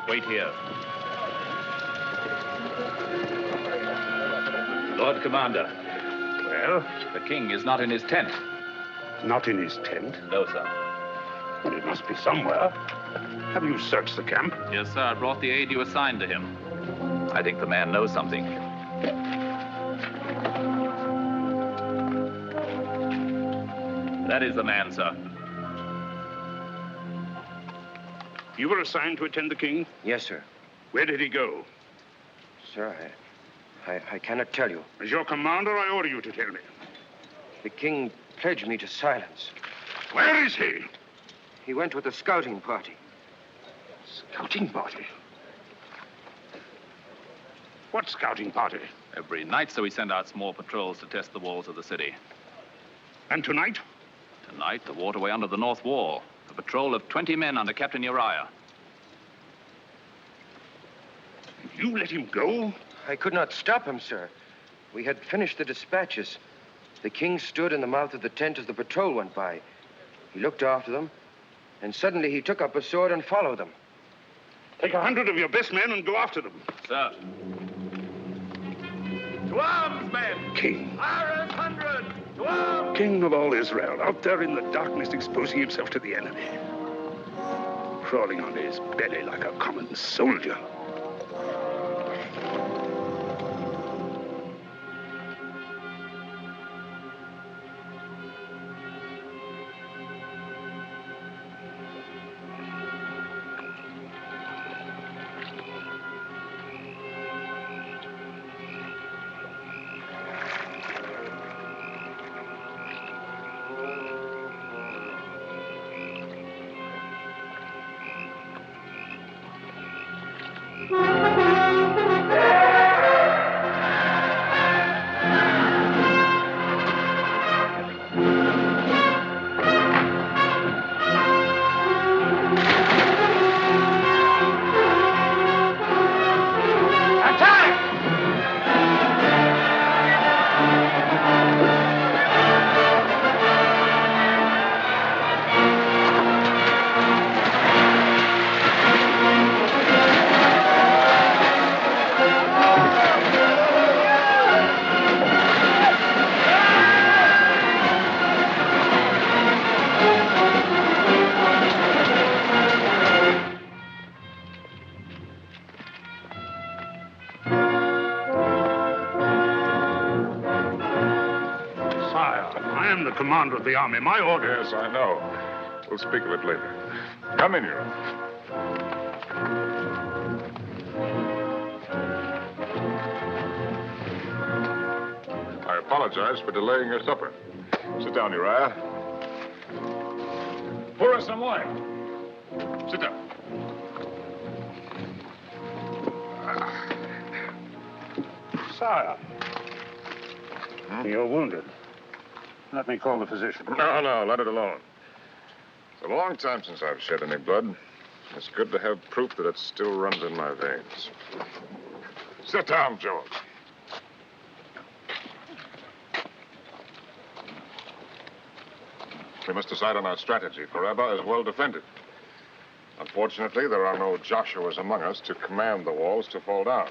Wait here. Lord Commander. Well? The king is not in his tent. Not in his tent? No, sir. Well, he must be somewhere. Have you searched the camp? Yes, sir. I brought the aid you assigned to him. I think the man knows something. That is the man, sir. You were assigned to attend the king? Yes, sir. Where did he go? Sir, I cannot tell you. As your commander, I order you to tell me. The king pledged me to silence. Where is he? He went with a scouting party. Scouting party? What scouting party? Every night, so we send out small patrols to test the walls of the city. And tonight? Tonight, the waterway under the north wall. A patrol of 20 men under Captain Uriah. You let him go? I could not stop him, sir. We had finished the dispatches. The king stood in the mouth of the tent as the patrol went by. He looked after them, and suddenly he took up a sword and followed them. Take 100 of your best men and go after them. Sir. To arms, men! King. Iron 100! To arms! King of all Israel, out there in the darkness exposing himself to the enemy. Crawling on his belly like a common soldier. Commander of the army. My order. Yes, I know. We'll speak of it later. Come in, Your Honor. I apologize for delaying your supper. Sit down, Uriah. Pour us some wine. Sit down. Sire. You're wounded. Let me call the physician. No, let it alone. It's a long time since I've shed any blood. It's good to have proof that it still runs in my veins. Sit down, George. We must decide on our strategy, for Rabbah is well defended. Unfortunately, there are no Joshuas among us to command the walls to fall down.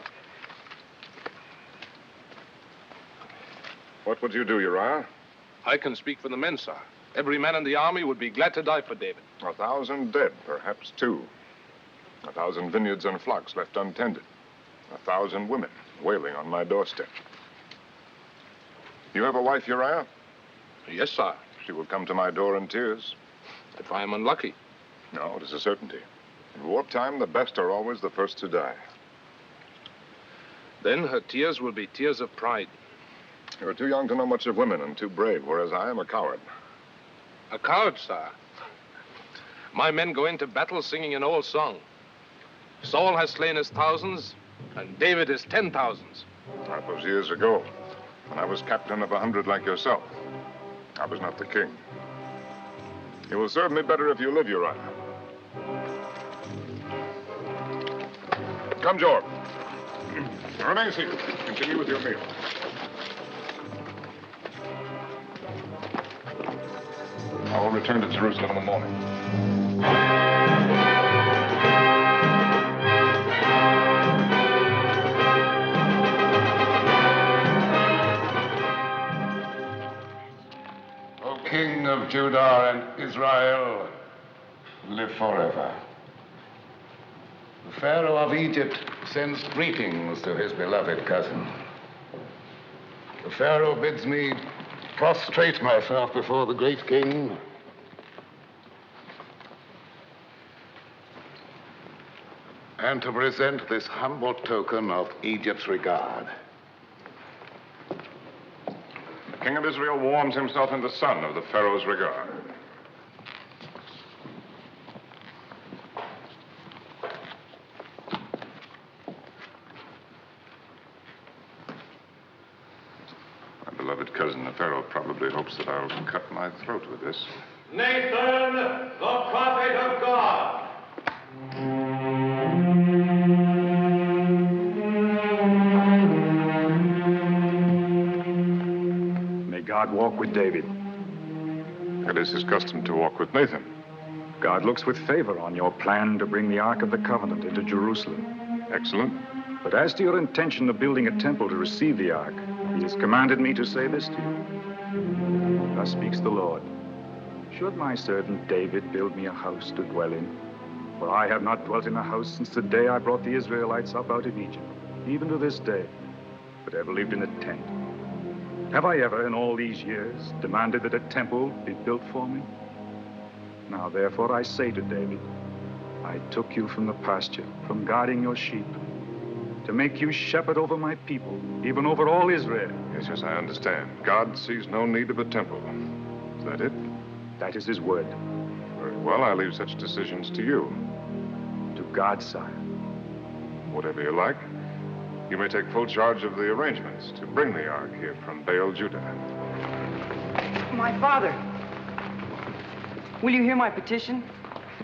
What would you do, Uriah? I can speak for the men, sir. Every man in the army would be glad to die for David. 1,000 dead, perhaps 2. 1,000 vineyards and flocks left untended. 1,000 women wailing on my doorstep. You have a wife, Uriah? Yes, sir. She will come to my door in tears. If I am unlucky. No, it is a certainty. In wartime, the best are always the first to die. Then her tears will be tears of pride. You are too young to know much of women and too brave, whereas I am a coward. A coward, sir? My men go into battle singing an old song. Saul has slain his thousands, and David his 10,000s. That was years ago, when I was captain of 100 like yourself. I was not the king. You will serve me better if you live, Uriah. Come, George. Remain seated. Continue with your meal. I will return to Jerusalem in the morning. Judah and Israel live forever. The Pharaoh of Egypt sends greetings to his beloved cousin. The Pharaoh bids me prostrate myself before the great king and to present this humble token of Egypt's regard. The king of Israel warms himself in the sun of the Pharaoh's regard. My beloved cousin, the Pharaoh, probably hopes that I'll cut my throat with this. Nathan, the prophet of God. God walk with David. It is his custom to walk with Nathan. God looks with favor on your plan to bring the Ark of the Covenant into Jerusalem. Excellent. But as to your intention of building a temple to receive the Ark, he has commanded me to say this to you. Thus speaks the Lord. Should my servant David build me a house to dwell in? For I have not dwelt in a house since the day I brought the Israelites up out of Egypt, even to this day, but ever lived in a tent. Have I ever, in all these years, demanded that a temple be built for me? Now, therefore, I say to David, I took you from the pasture, from guarding your sheep, to make you shepherd over my people, even over all Israel. Yes, I understand. God sees no need of a temple. Is that it? That is his word. Very well, I leave such decisions to you. To God, sire. Whatever you like. You may take full charge of the arrangements to bring the Ark here from Baal, Judah. My father, will you hear my petition?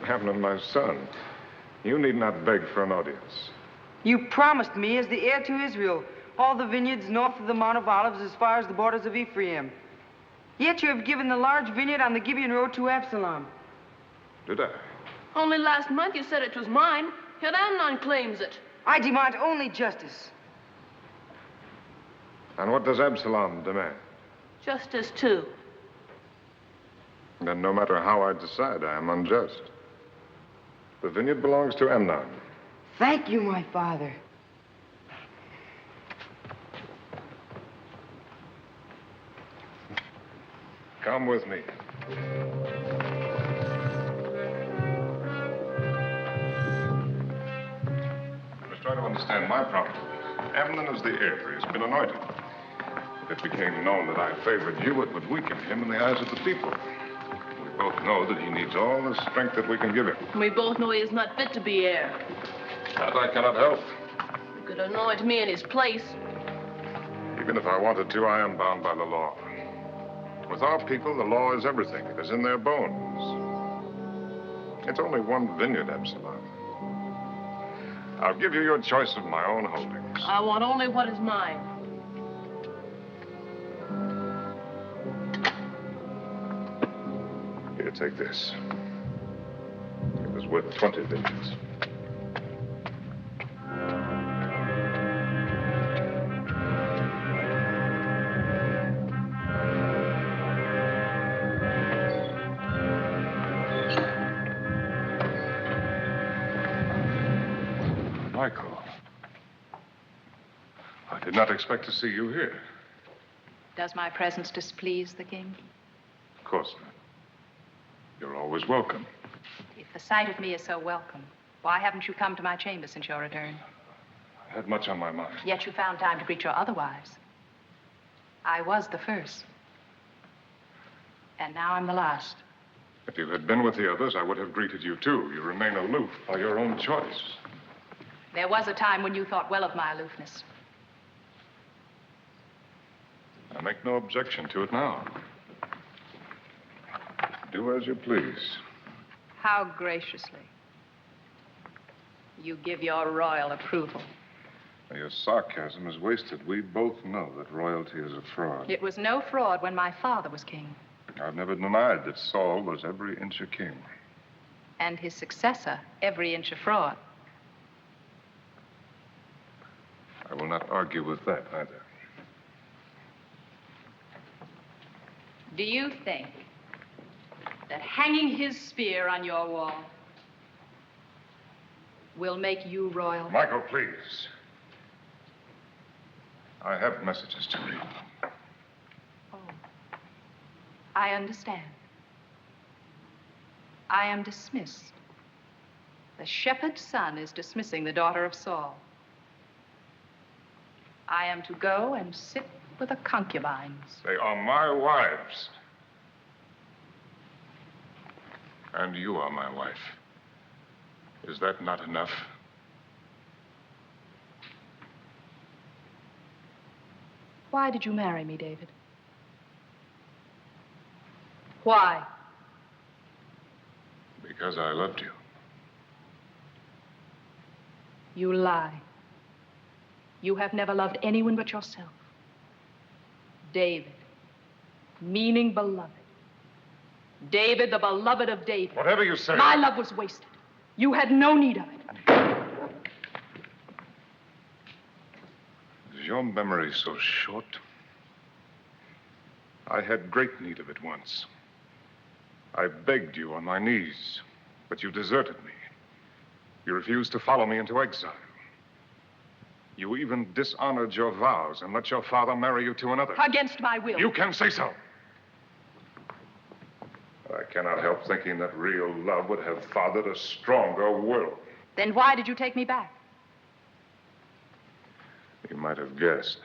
Amnon, my son, you need not beg for an audience. You promised me as the heir to Israel all the vineyards north of the Mount of Olives as far as the borders of Ephraim. Yet you have given the large vineyard on the Gibeon Road to Absalom. Did I? Only last month you said it was mine, yet Amnon claims it. I demand only justice. And what does Absalom demand? Justice, too. Then no matter how I decide, I am unjust. The vineyard belongs to Amnon. Thank you, my father. Come with me. Let's try to understand my problem. Amnon is the heir. He has been anointed. If it became known that I favored you, it would weaken him in the eyes of the people. We both know that he needs all the strength that we can give him. We both know he is not fit to be heir. That I cannot help. You could anoint me in his place. Even if I wanted to, I am bound by the law. With our people, the law is everything. It is in their bones. It's only one vineyard, Absalom. I'll give you your choice of my own holdings. I want only what is mine. Here, take this. It was worth 20 vineyards. Michael, I did not expect to see you here. Does my presence displease the king? Of course not. You're always welcome. If the sight of me is so welcome, why haven't you come to my chamber since your return? I had much on my mind. Yet you found time to greet your other wives. I was the first. And now I'm the last. If you had been with the others, I would have greeted you, too. You remain aloof by your own choice. There was a time when you thought well of my aloofness. I make no objection to it now. Do as you please. How graciously. You give your royal approval. Your sarcasm is wasted. We both know that royalty is a fraud. It was no fraud when my father was king. I've never denied that Saul was every inch a king. And his successor, every inch a fraud. I will not argue with that either. Do you think that hanging his spear on your wall will make you royal? Michael, please. I have messages to read. Oh, I understand. I am dismissed. The shepherd's son is dismissing the daughter of Saul. I am to go and sit with the concubines. They are my wives. And you are my wife. Is that not enough? Why did you marry me, David? Why? Because I loved you. You lie. You have never loved anyone but yourself. David, meaning beloved. David, the beloved of David. Whatever you say. My love was wasted. You had no need of it. Is your memory so short? I had great need of it once. I begged you on my knees, but you deserted me. You refused to follow me into exile. You even dishonored your vows and let your father marry you to another. Against my will. You can say so. I cannot help thinking that real love would have fathered a stronger will. Then why did you take me back? You might have guessed.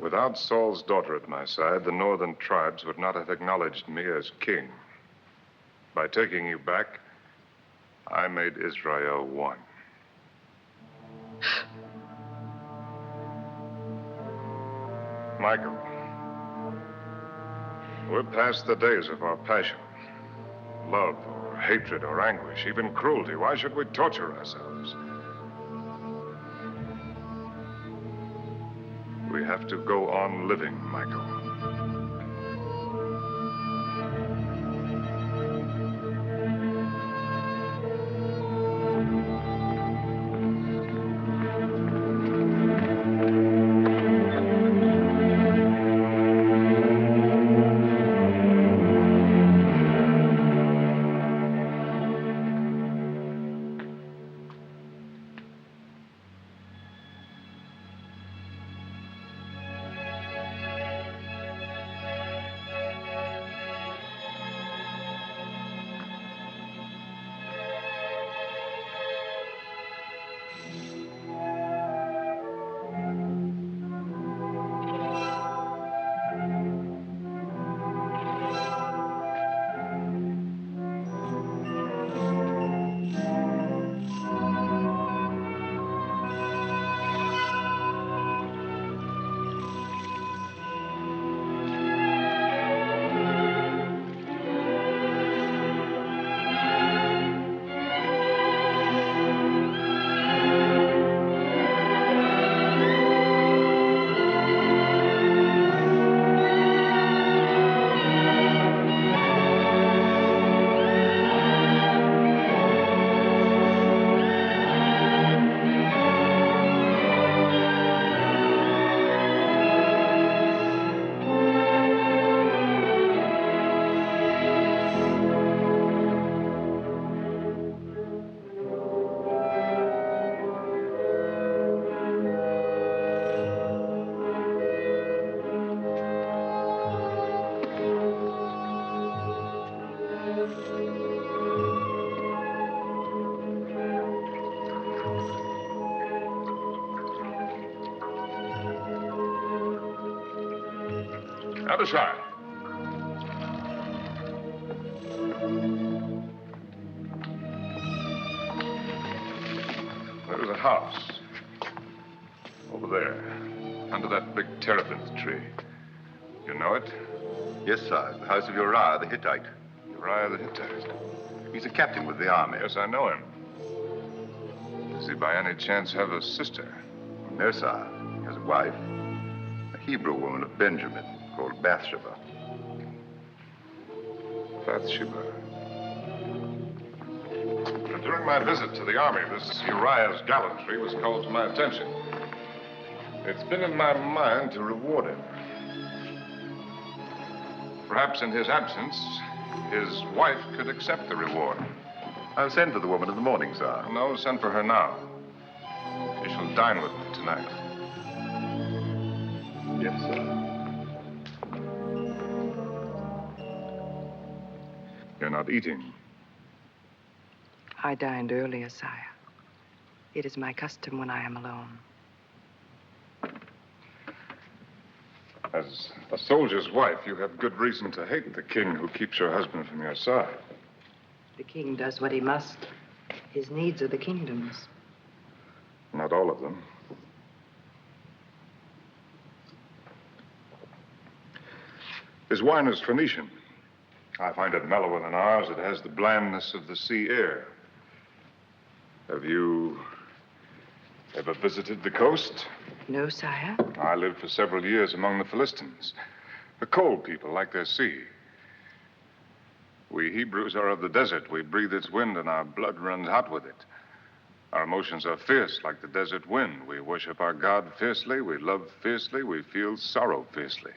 Without Saul's daughter at my side, the northern tribes would not have acknowledged me as king. By taking you back, I made Israel one. Michael, we're past the days of our passion. Love or hatred or anguish, even cruelty. Why should we torture ourselves? We have to go on living, Michael. Other side. There's a house. Over there. Under that big terebinth tree. You know it? Yes, sir. The house of Uriah the Hittite. Uriah the Hittite? He's a captain with the army. Yes, I know him. Does he by any chance have a sister? No, sir. He has a wife. A Hebrew woman of Benjamin called Bathsheba. Bathsheba. During my visit to the army, this Uriah's gallantry was called to my attention. It's been in my mind to reward him. Perhaps in his absence, his wife could accept the reward. I'll send for the woman in the morning, sir. No, send for her now. She shall dine with me tonight. Yes, sir. You're not eating. I dined earlier, sire. It is my custom when I am alone. As a soldier's wife, you have good reason to hate the king who keeps your husband from your side. The king does what he must. His needs are the kingdom's. Not all of them. His wine is Phoenician. I find it mellower than ours. It has the blandness of the sea air. Have you ever visited the coast? No, sire. I lived for several years among the Philistines. The cold people like their sea. We Hebrews are of the desert. We breathe its wind and our blood runs hot with it. Our emotions are fierce like the desert wind. We worship our God fiercely. We love fiercely. We feel sorrow fiercely.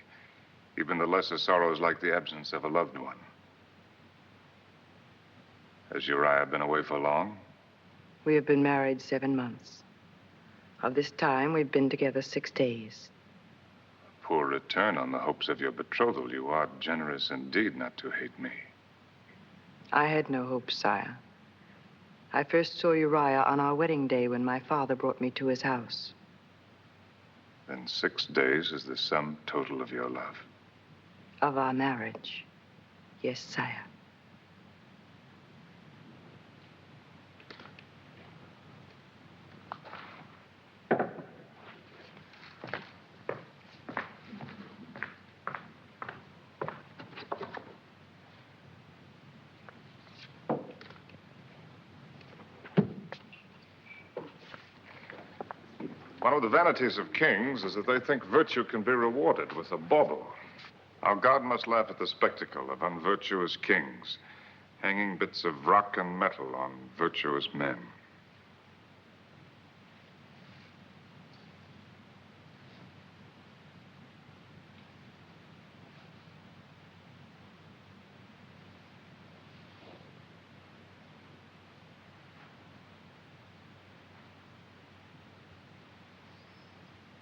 Even the lesser sorrow is like the absence of a loved one. Has Uriah been away for long? We have been married 7 months. Of this time, we've been together 6 days. A poor return on the hopes of your betrothal. You are generous indeed not to hate me. I had no hopes, sire. I first saw Uriah on our wedding day when my father brought me to his house. Then 6 days is the sum total of your love. Of our marriage. Yes, sire. One of the vanities of kings is that they think virtue can be rewarded with a bauble. Our God must laugh at the spectacle of unvirtuous kings, hanging bits of rock and metal on virtuous men.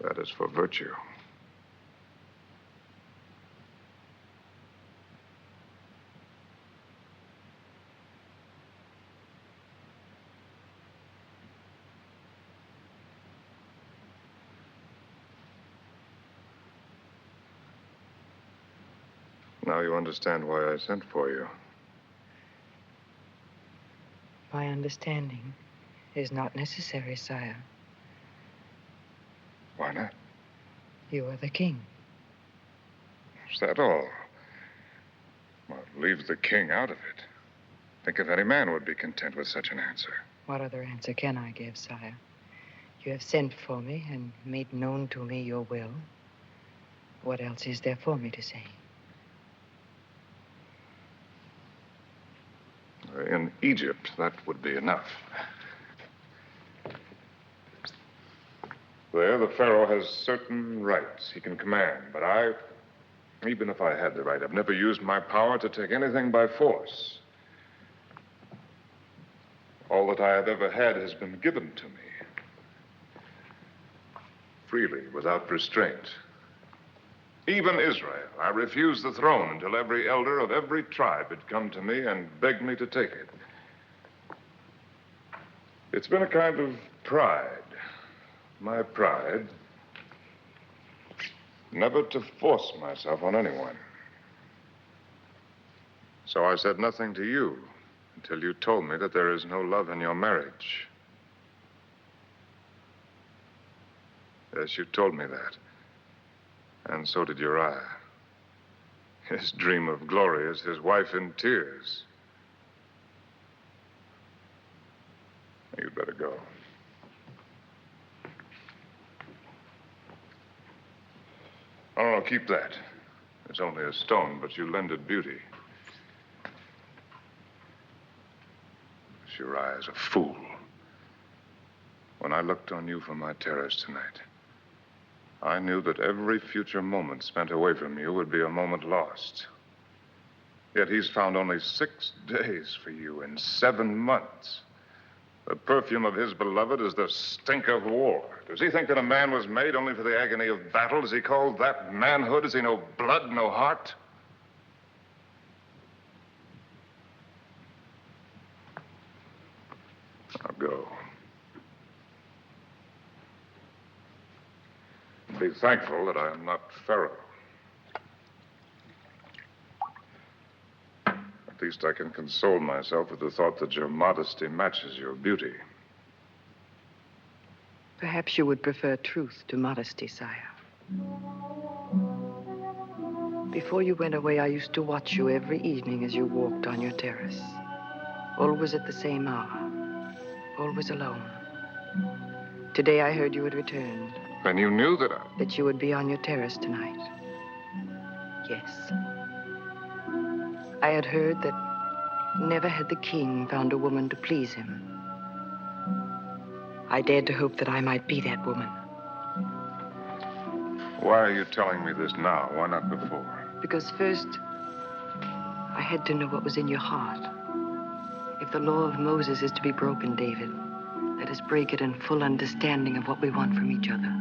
That is for virtue. Now you understand why I sent for you. My understanding is not necessary, sire. Why not? You are the king. Is that all? Well, leave the king out of it. Think if any man would be content with such an answer. What other answer can I give, sire? You have sent for me and made known to me your will. What else is there for me to say? In Egypt, that would be enough. There, the pharaoh has certain rights he can command, but even if I had the right, I've never used my power to take anything by force. All that I have ever had has been given to me. Freely, without restraint. Even Israel, I refused the throne until every elder of every tribe had come to me and begged me to take it. It's been a kind of pride. My pride, never to force myself on anyone. So I said nothing to you until you told me that there is no love in your marriage. Yes, you told me that. And so did Uriah. His dream of glory is his wife in tears. You'd better go. Oh, no, keep that. It's only a stone, but you lend it beauty. Uriah is a fool. When I looked on you from my terrace tonight, I knew that every future moment spent away from you would be a moment lost. Yet he's found only 6 days for you in 7 months. The perfume of his beloved is the stink of war. Does he think that a man was made only for the agony of battle? Does he call that manhood? Has he no blood, no heart? Now go. Be thankful that I am not Pharaoh. At least I can console myself with the thought that your modesty matches your beauty. Perhaps you would prefer truth to modesty, sire. Before you went away, I used to watch you every evening as you walked on your terrace. Always at the same hour. Always alone. Today I heard you had returned. Then you knew that That you would be on your terrace tonight. Yes. I had heard that never had the king found a woman to please him. I dared to hope that I might be that woman. Why are you telling me this now? Why not before? Because first, I had to know what was in your heart. If the law of Moses is to be broken, David, let us break it in full understanding of what we want from each other.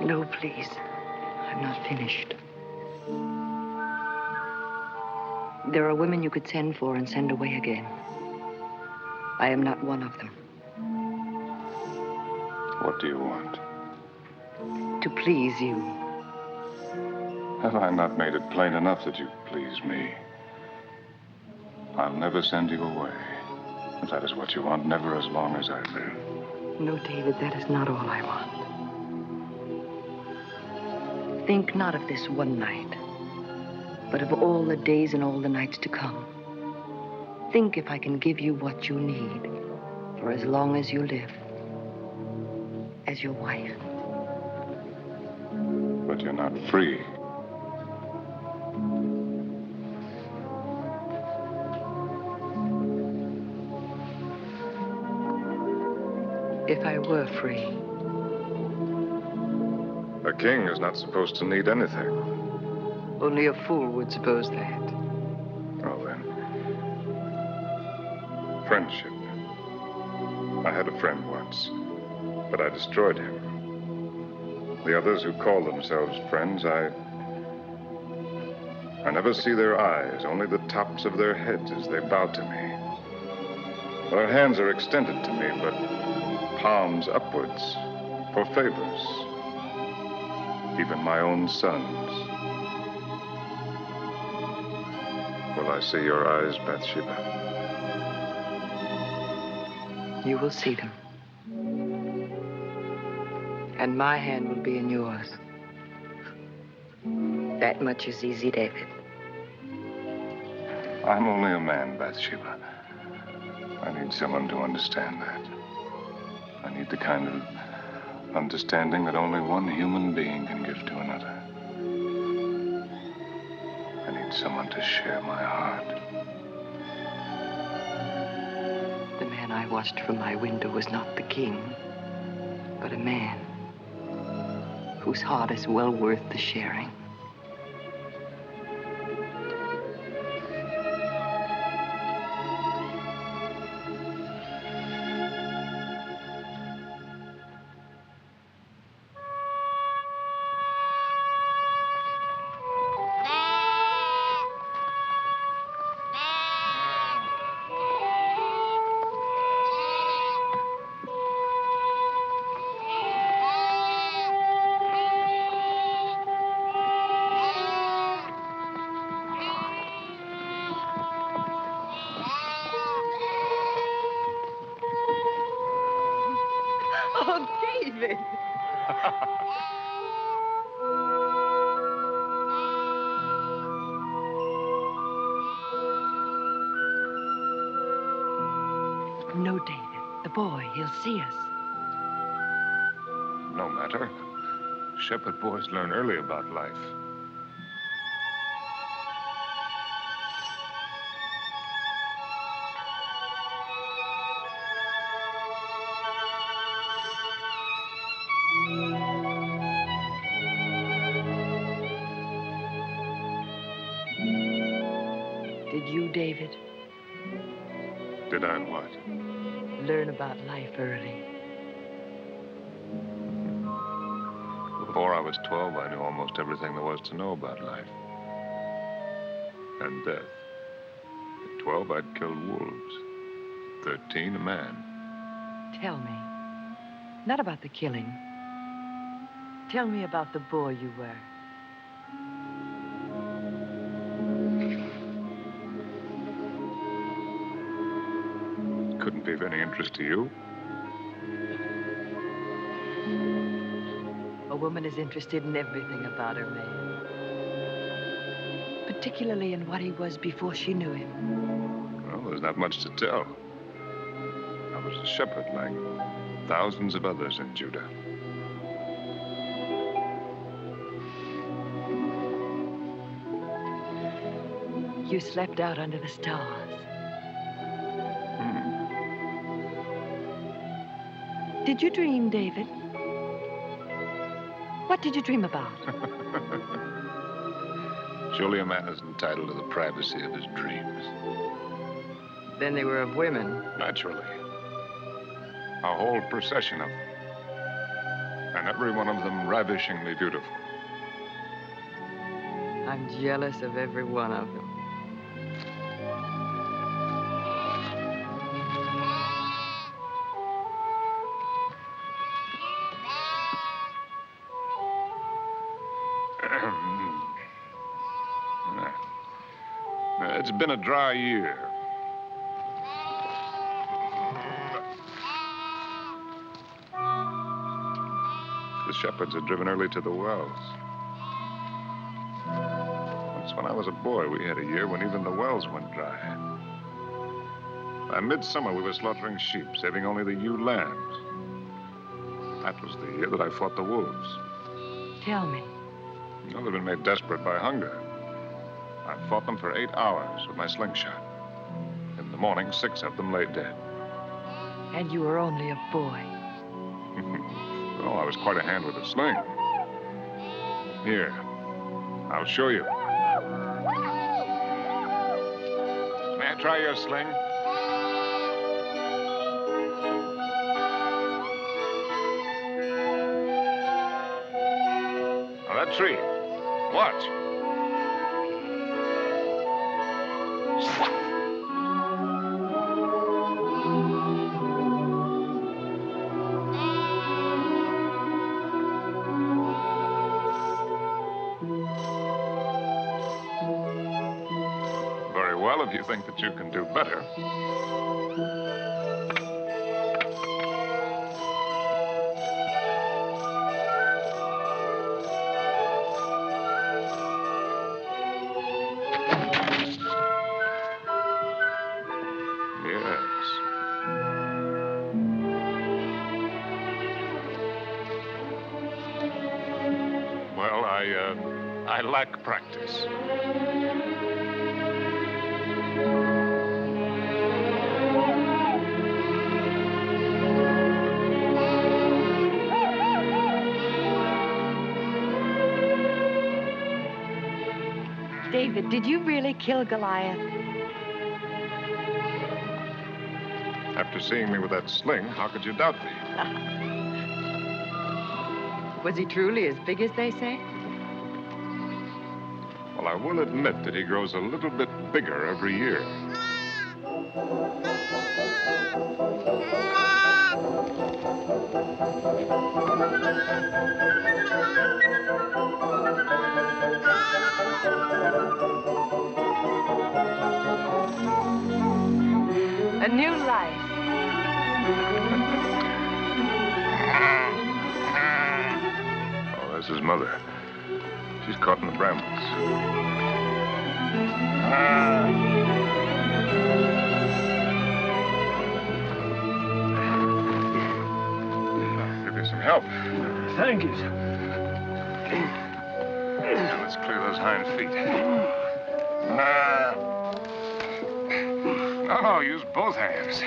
No, please. I'm not finished. There are women you could send for and send away again. I am not one of them. What do you want? To please you. Have I not made it plain enough that you please me? I'll never send you away. If that is what you want, never as long as I live. No, David, that is not all I want. Think not of this one night, but of all the days and all the nights to come. Think if I can give you what you need for as long as you live. As your wife. But you're not free. If I were free. A king is not supposed to need anything. Only a fool would suppose that. Oh, then. Friendship. I had a friend once, but I destroyed him. The others who call themselves friends, I never see their eyes, only the tops of their heads as they bow to me. Their hands are extended to me, but palms upwards for favors. Even my own sons. Will I see your eyes, Bathsheba? You will see them. And my hand will be in yours. That much is easy, David. I'm only a man, Bathsheba. I need someone to understand that. I need the kind of understanding that only one human being can give to another. I need someone to share my heart. The man I watched from my window was not the king, but a man whose heart is well worth the sharing. Oh, David! No, David. The boy, he'll see us. No matter. Shepherd boys learn early about life. you, David? Did I what? Learn about life early. Before I was 12, I knew almost everything there was to know about life. And death. At 12, I'd killed wolves. 13, a man. Tell me, not about the killing. Tell me about the boy you were. Couldn't be of any interest to you. A woman is interested in everything about her man. Particularly in what he was before she knew him. Well, there's not much to tell. I was a shepherd like thousands of others in Judah. You slept out under the stars. Did you dream, David? What did you dream about? Surely a man is entitled to the privacy of his dreams. Then they were of women. Naturally. A whole procession of them. And every one of them ravishingly beautiful. I'm jealous of every one of them. It's been a dry year. The shepherds had driven early to the wells. Once when I was a boy, we had a year when even the wells went dry. By midsummer, we were slaughtering sheep, saving only the ewe lambs. That was the year that I fought the wolves. Tell me. Well, they'd been made desperate by hunger. I fought them for 8 hours with my slingshot. In the morning, 6 of them lay dead. And you were only a boy. Oh, I was quite a hand with a sling. Here, I'll show you. May I try your sling? Now, that tree. Watch. Very well, if you think that you can do better. I lack practice. David, did you really kill Goliath? After seeing me with that sling, how could you doubt me? Was he truly as big as they say? Well, I will admit that he grows a little bit bigger every year. A new life. Oh, there's his mother. She's caught in the brambles. I'll give you some help. Thank you. Now, let's clear those hind feet. No, use both hands.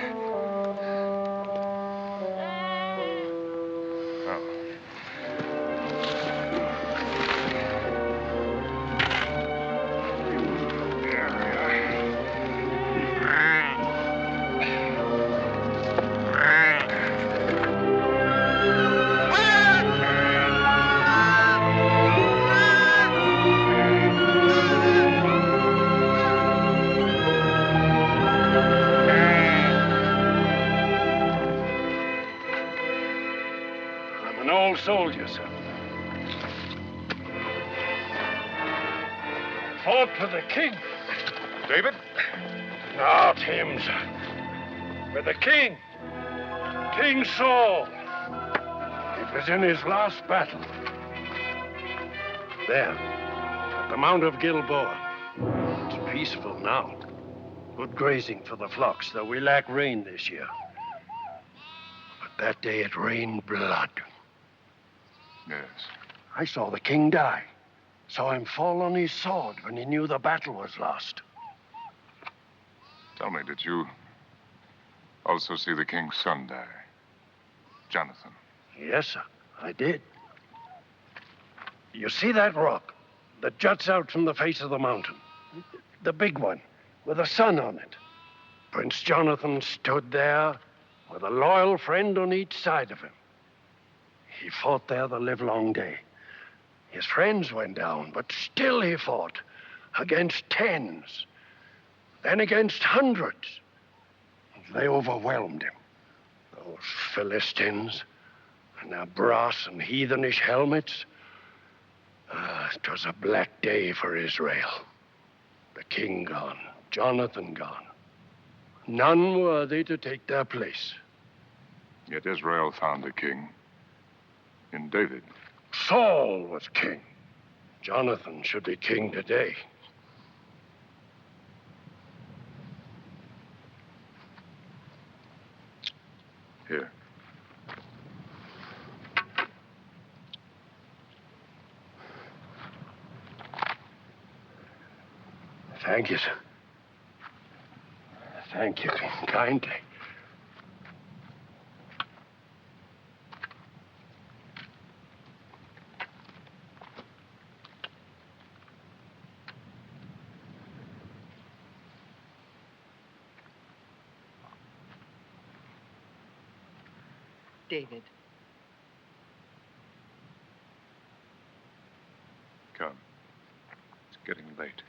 An old soldier, sir. Fought for the king. David? Not him, sir. For the king. King Saul. It was in his last battle. There, at the Mount of Gilboa. It's peaceful now. Good grazing for the flocks, though we lack rain this year. But that day it rained blood. Yes. I saw the king die. Saw him fall on his sword when he knew the battle was lost. Tell me, did you also see the king's son die? Jonathan. Yes, sir, I did. You see that rock that juts out from the face of the mountain? The big one, with a sun on it. Prince Jonathan stood there with a loyal friend on each side of him. He fought there the livelong day. His friends went down, but still he fought against tens, then against hundreds. They overwhelmed him. Those Philistines and their brass and heathenish helmets. It was a black day for Israel. The king gone, Jonathan gone. None worthy to take their place. Yet Israel found a king in David. Saul was king. Jonathan should be king today. Here. Thank you, sir. Thank you kindly. David. Come. It's getting late.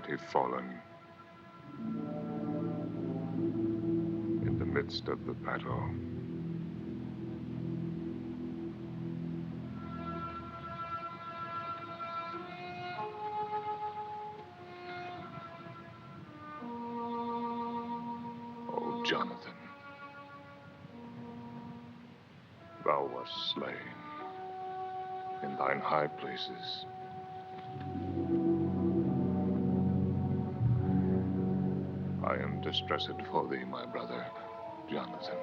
mighty fallen. In the midst of the battle. Oh, Jonathan, thou wast slain in thine high places. I am distressed for thee, my brother, Jonathan.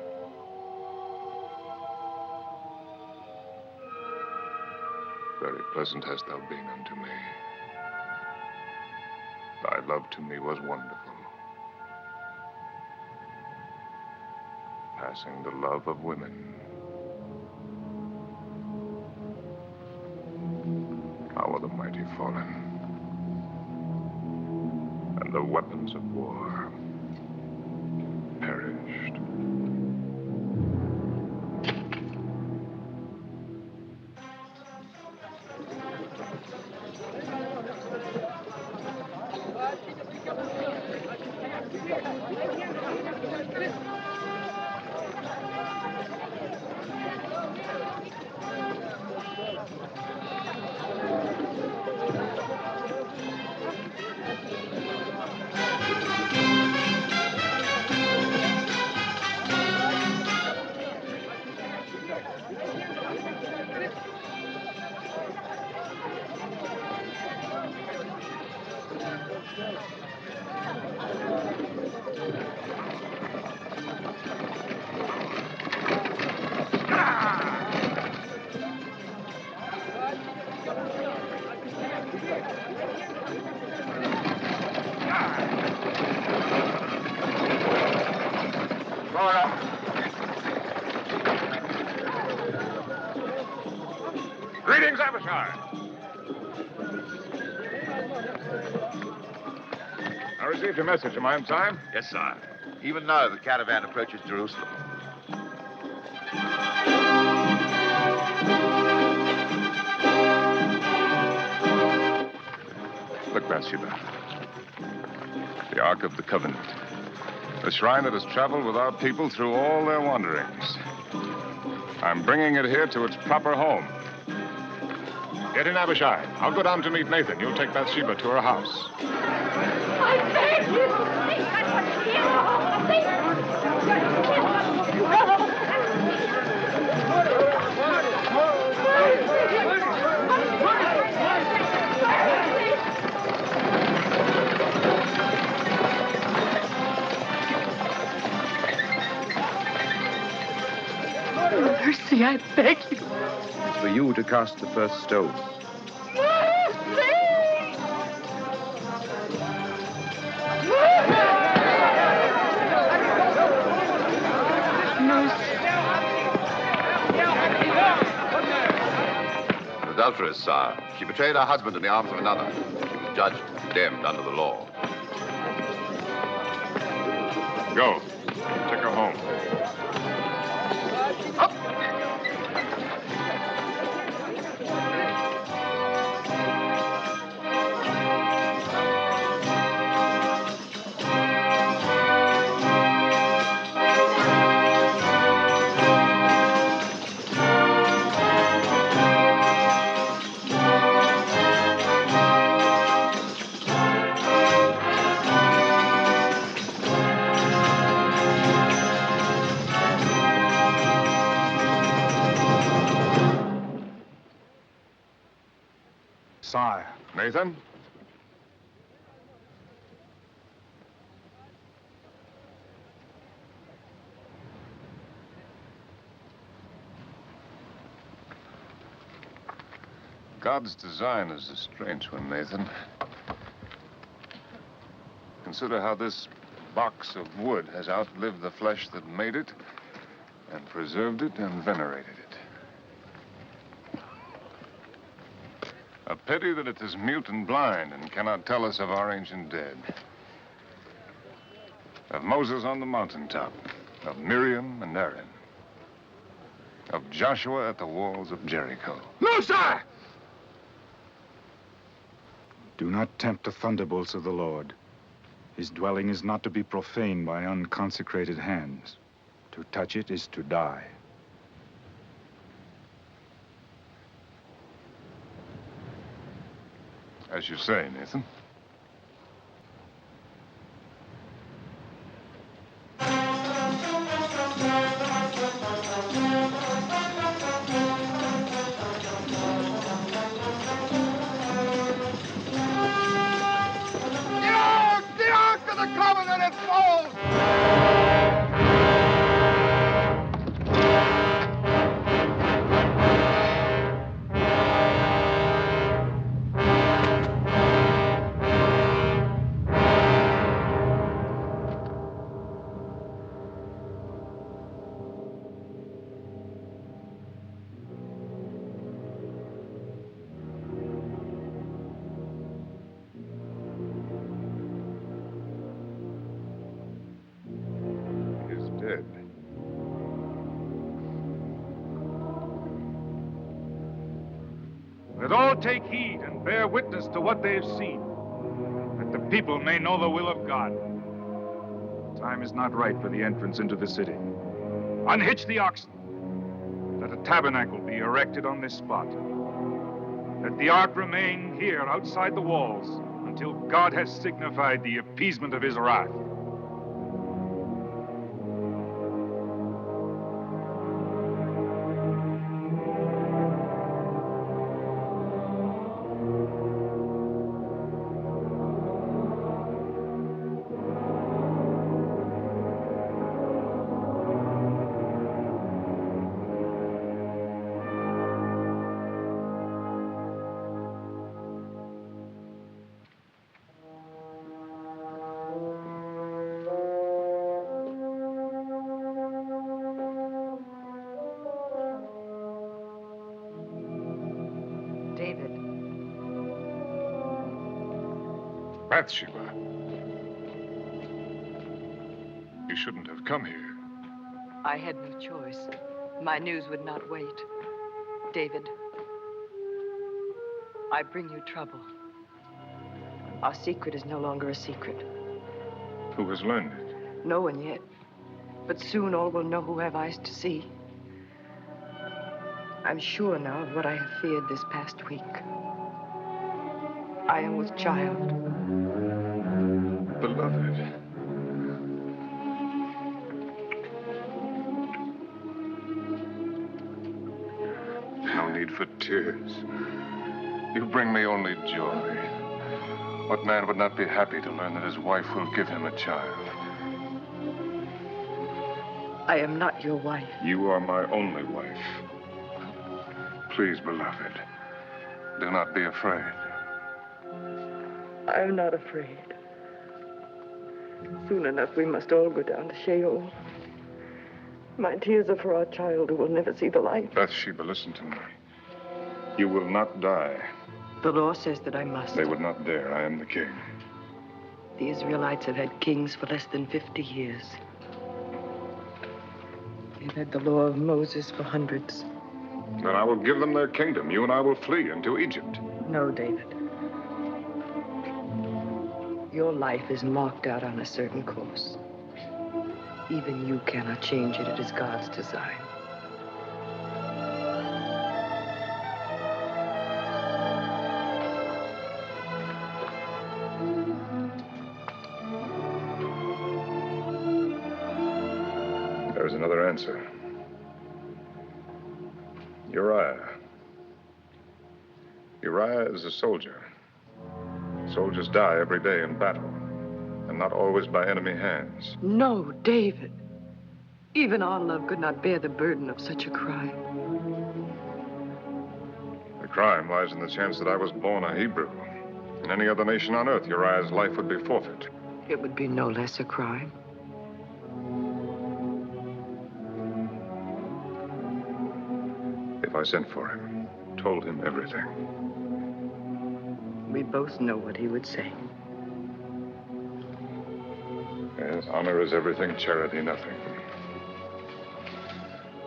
Very pleasant hast thou been unto me. Thy love to me was wonderful, passing the love of women. How are the mighty fallen, and the weapons of war perished. Greetings, Abishai. I received your message. Am I in time? Yes, sir. Even now, the caravan approaches Jerusalem. Look, Bathsheba. The Ark of the Covenant. The shrine that has traveled with our people through all their wanderings. I'm bringing it here to its proper home. Get in, Abishai. I'll go down to meet Nathan. You'll take Bathsheba to her house. I beg you! Mercy, I beg you. It's for you to cast the first stone. An adulteress, sire. She betrayed her husband in the arms of another. She was judged and condemned under the law. Go. Take her home. Sire. Nathan? God's design is a strange one, Nathan. Consider how this box of wood has outlived the flesh that made it, and preserved it and venerated it. A pity that it is mute and blind and cannot tell us of our ancient dead. Of Moses on the mountaintop, of Miriam and Aaron, of Joshua at the walls of Jericho. No, sir! Do not tempt the thunderbolts of the Lord. His dwelling is not to be profaned by unconsecrated hands. To touch it is to die. As you say, Nathan. The Ark of the Covenant has fallen! Let all take heed and bear witness to what they have seen, that the people may know the will of God. The time is not right for the entrance into the city. Unhitch the oxen. Let a tabernacle be erected on this spot. Let the ark remain here outside the walls until God has signified the appeasement of his wrath. David. Bathsheba. You shouldn't have come here. I had no choice. My news would not wait. David, I bring you trouble. Our secret is no longer a secret. Who has learned it? No one yet. But soon all will know who have eyes to see. I'm sure now of what I have feared this past week. I am with child. Beloved. No need for tears. You bring me only joy. What man would not be happy to learn that his wife will give him a child? I am not your wife. You are my only wife. Please, beloved, do not be afraid. I am not afraid. Soon enough, we must all go down to Sheol. My tears are for our child who will never see the light. Bathsheba, listen to me. You will not die. The law says that I must. They would not dare. I am the king. The Israelites have had kings for less than 50 years. They've had the law of Moses for hundreds. Then I will give them their kingdom. You and I will flee into Egypt. No, David. Your life is marked out on a certain course. Even you cannot change it. It is God's design. There's another answer. Uriah is a soldier. Soldiers die every day in battle, and not always by enemy hands. No, David. Even our love could not bear the burden of such a crime. The crime lies in the chance that I was born a Hebrew. In any other nation on earth, Uriah's life would be forfeit. It would be no less a crime. If I sent for him, told him everything. We both know what he would say. Yes, honor is everything, charity nothing.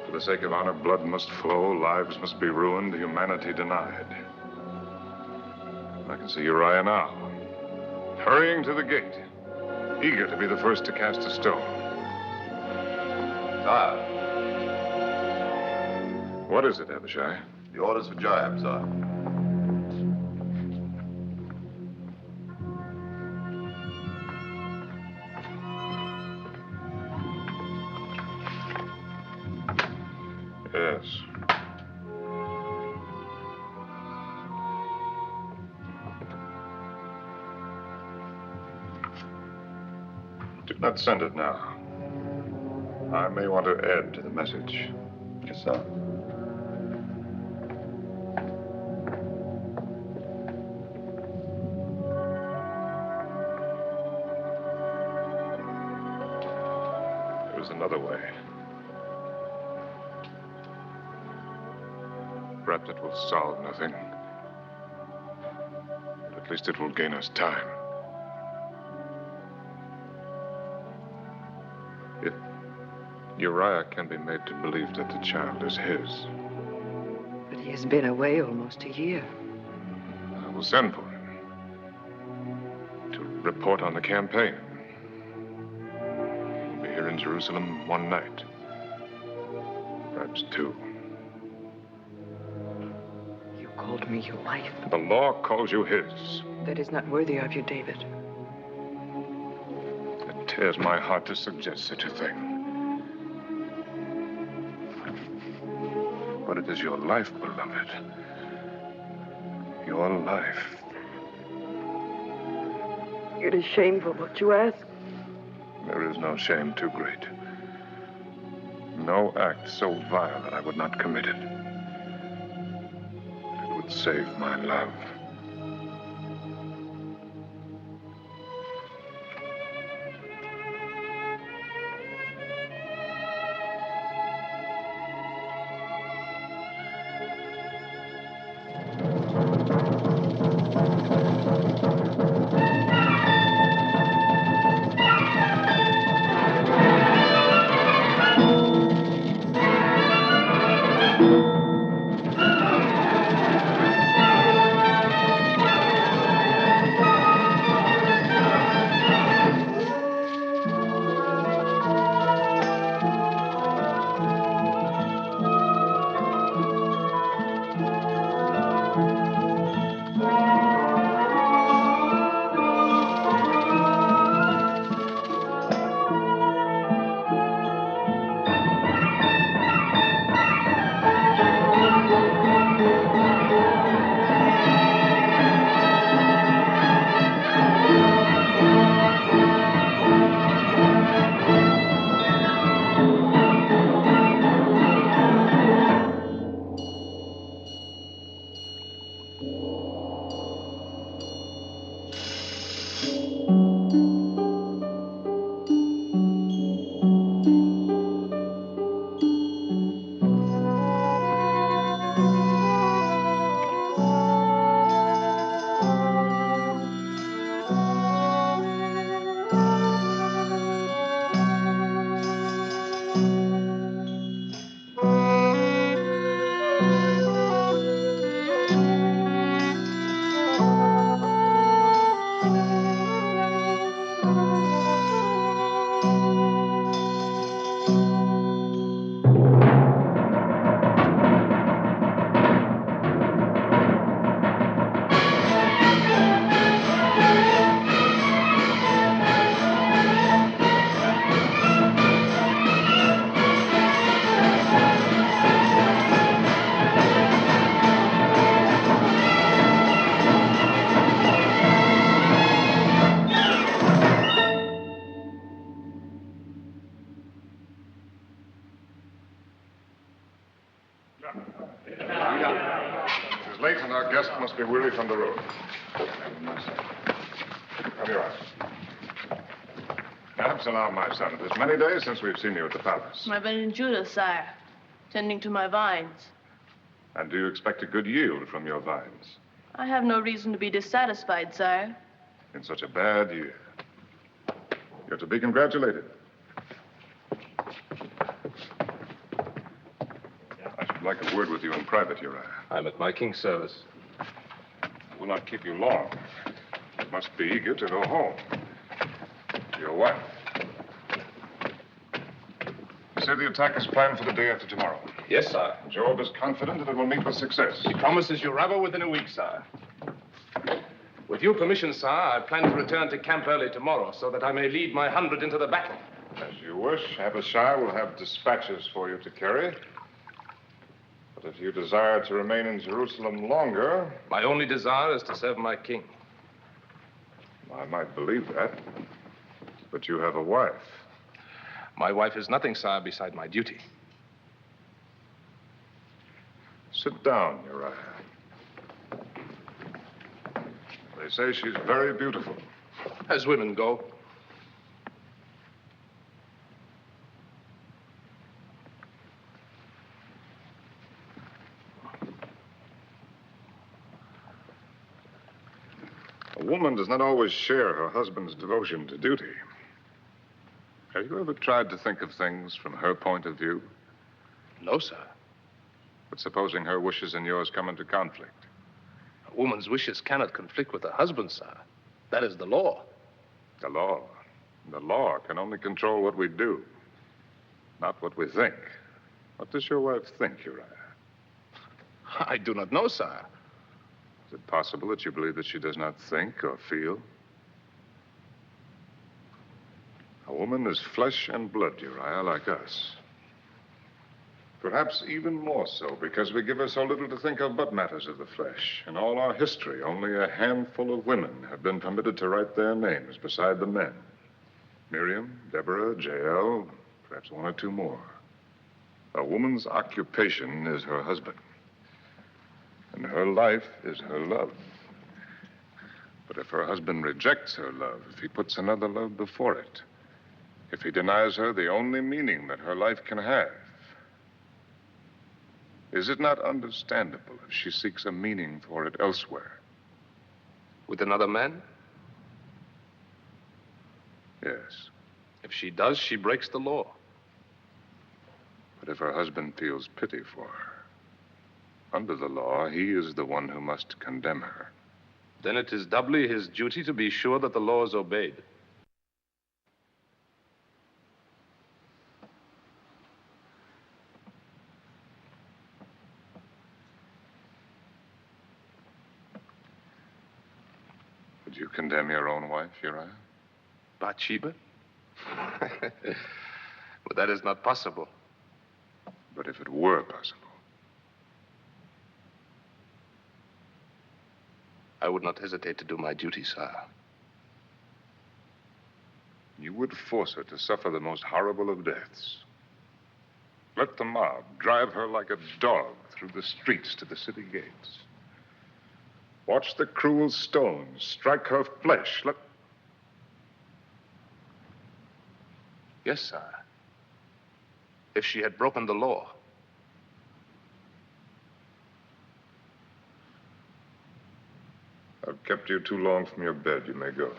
For the sake of honor, blood must flow, lives must be ruined, humanity denied. I can see Uriah now, hurrying to the gate, eager to be the first to cast a stone. Sire. What is it, Abishai? The orders for Joab, sire. Yes. Do not send it now. I may want to add to the message. Yes, sir. There's another way. Perhaps it will solve nothing. But at least it will gain us time. If Uriah can be made to believe that the child is his, But he has been away almost a year. I will send for him to report on the campaign. He'll be here in Jerusalem one night, perhaps two. You called me your wife. The law calls you his. That is not worthy of you, David. It tears my heart to suggest such a thing. But it is your life, beloved. Your life. It is shameful what you ask. There is no shame too great. No act so vile that I would not commit it. It would save my love. It is late and our guest must be weary from the road. Come here. Absalom, my son, it is many days since we've seen you at the palace. I've been in Judah, sire, tending to my vines. And do you expect a good yield from your vines? I have no reason to be dissatisfied, sire. In such a bad year. You're to be congratulated. I should like a word with you in private, Uriah. I'm at my king's service. I will will not keep you long. You must be eager to go home. To your wife. You say the attack is planned for the day after tomorrow. Yes, sir. Job is confident that it will meet with success. He promises you rubber within a week, sir. With your permission, sir, I plan to return to camp early tomorrow so that I may lead my 100 into the battle. As you wish. Abishai will have dispatches for you to carry. But if you desire to remain in Jerusalem longer... My only desire is to serve my king. I might believe that. But you have a wife. My wife is nothing, sir, beside my duty. Sit down, Uriah. They say she's very beautiful. As women go. A woman does not always share her husband's devotion to duty. Have you ever tried to think of things from her point of view? No, sir. But supposing her wishes and yours come into conflict? A woman's wishes cannot conflict with her husband, sir. That is the law. The law? The law can only control what we do, not what we think. What does your wife think, Uriah? I do not know, sir. Is it possible that you believe that she does not think or feel? A woman is flesh and blood, Uriah, like us. Perhaps even more so, because we give her so little to think of but matters of the flesh. In all our history, only a handful of women have been permitted to write their names beside the men. Miriam, Deborah, Jael, perhaps one or two more. A woman's occupation is her husband. And her life is her love. But if her husband rejects her love, if he puts another love before it, if he denies her the only meaning that her life can have, is it not understandable if she seeks a meaning for it elsewhere? With another man? Yes. If she does, she breaks the law. But if her husband feels pity for her, under the law, he is the one who must condemn her. Then it is doubly his duty to be sure that the law is obeyed. Would you condemn your own wife, Uriah? Bathsheba? But that is not possible. But if it were possible? I would not hesitate to do my duty, sir. You would force her to suffer the most horrible of deaths. Let the mob drive her like a dog through the streets to the city gates. Watch the cruel stones strike her flesh. Yes, sir. If she had broken the law. I've kept you too long from your bed. You may go.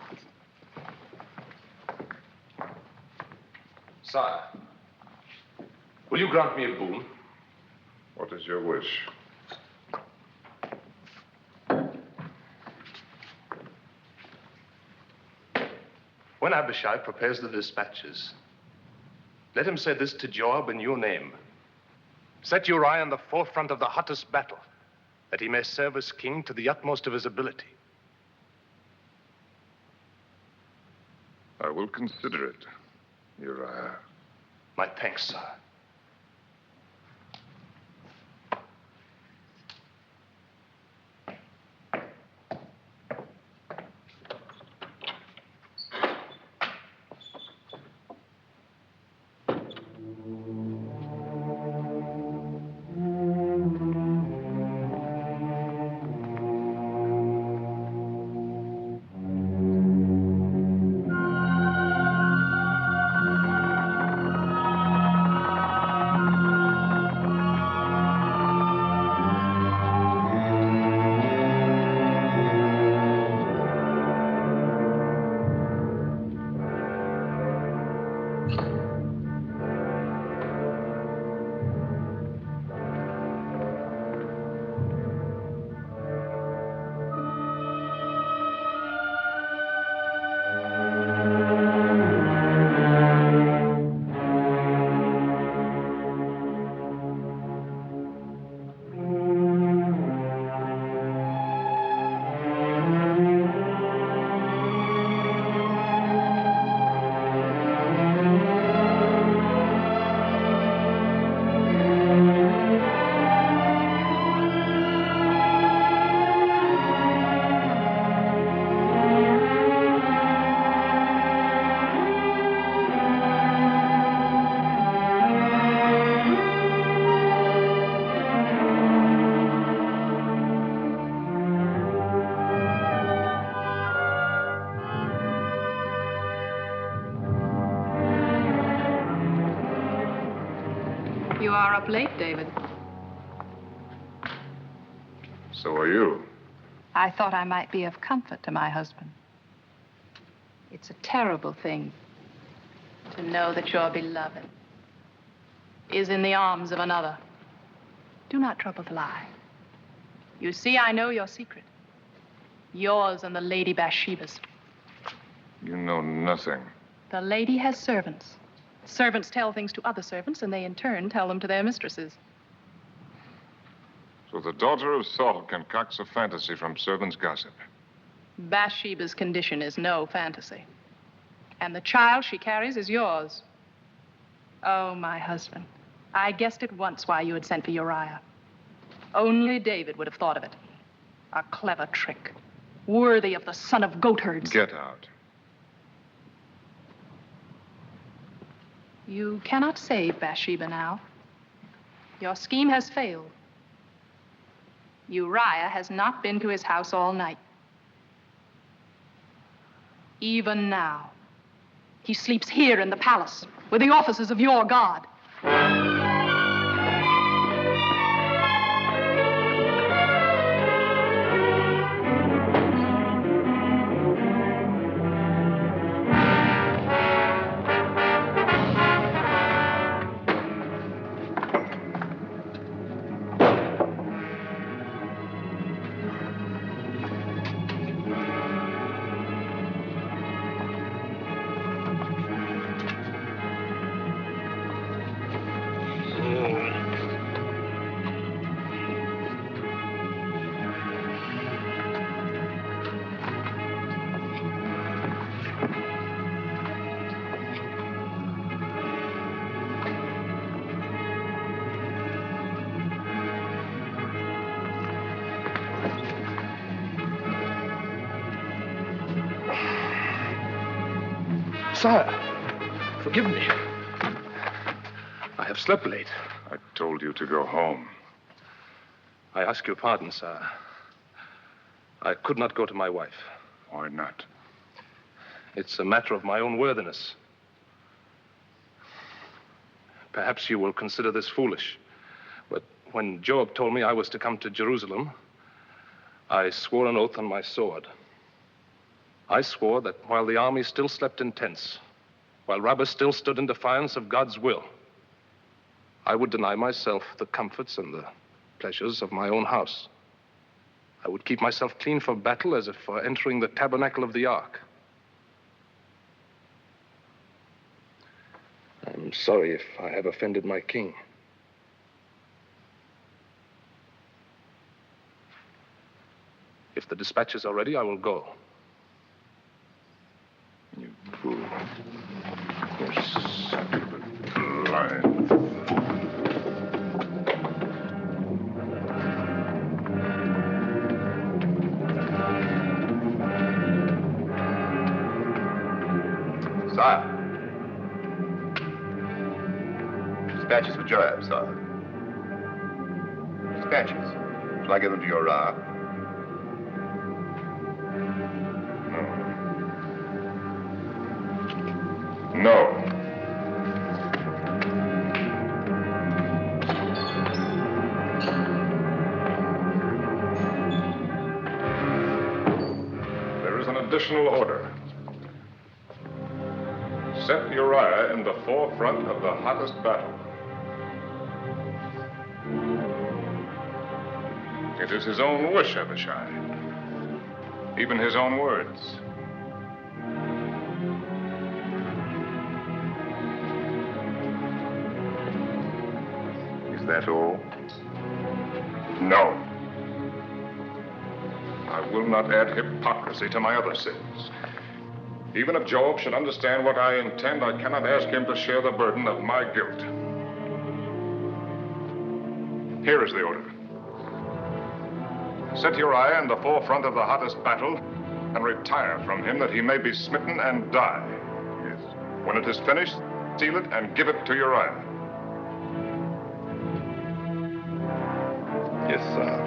Sire, will you grant me a boon? What is your wish? When Abishai prepares the dispatches, let him say this to Joab in your name. Set Uriah in the forefront of the hottest battle, that he may serve as king to the utmost of his ability. I will consider it, Uriah. My thanks, sir. You are up late, David. So are you. I thought I might be of comfort to my husband. It's a terrible thing to know that your beloved is in the arms of another. Do not trouble to lie. You see, I know your secret. Yours and the Lady Bathsheba's. You know nothing. The lady has servants. Servants tell things to other servants, and they in turn tell them to their mistresses. So the daughter of Saul concocts a fantasy from servants' gossip. Bathsheba's condition is no fantasy. And the child she carries is yours. Oh, my husband, I guessed at once why you had sent for Uriah. Only David would have thought of it. A clever trick, worthy of the son of goatherds. Get out. You cannot save Bathsheba now. Your scheme has failed. Uriah has not been to his house all night. Even now, he sleeps here in the palace with the officers of your God. Sire, forgive me. I have slept late. I told you to go home. I ask your pardon, sire. I could not go to my wife. Why not? It's a matter of my own worthiness. Perhaps you will consider this foolish, but when Joab told me I was to come to Jerusalem, I swore an oath on my sword. I swore that while the army still slept in tents, while Rabbah still stood in defiance of God's will, I would deny myself the comforts and the pleasures of my own house. I would keep myself clean for battle as if for entering the tabernacle of the ark. I'm sorry if I have offended my king. If the dispatches are ready, I will go. You fool. You stupid lion. Sire. Dispatches for Joab, sire. Dispatches. Shall I give them to Uriah? No. There is an additional order. Set Uriah in the forefront of the hottest battle. It is his own wish, Abishai. Even his own words. Is that all? No. I will not add hypocrisy to my other sins. Even if Joab should understand what I intend, I cannot ask him to share the burden of my guilt. Here is the order. Set Uriah in the forefront of the hottest battle and retire from him that he may be smitten and die. Yes. When it is finished, seal it and give it to Uriah. Yes, sir.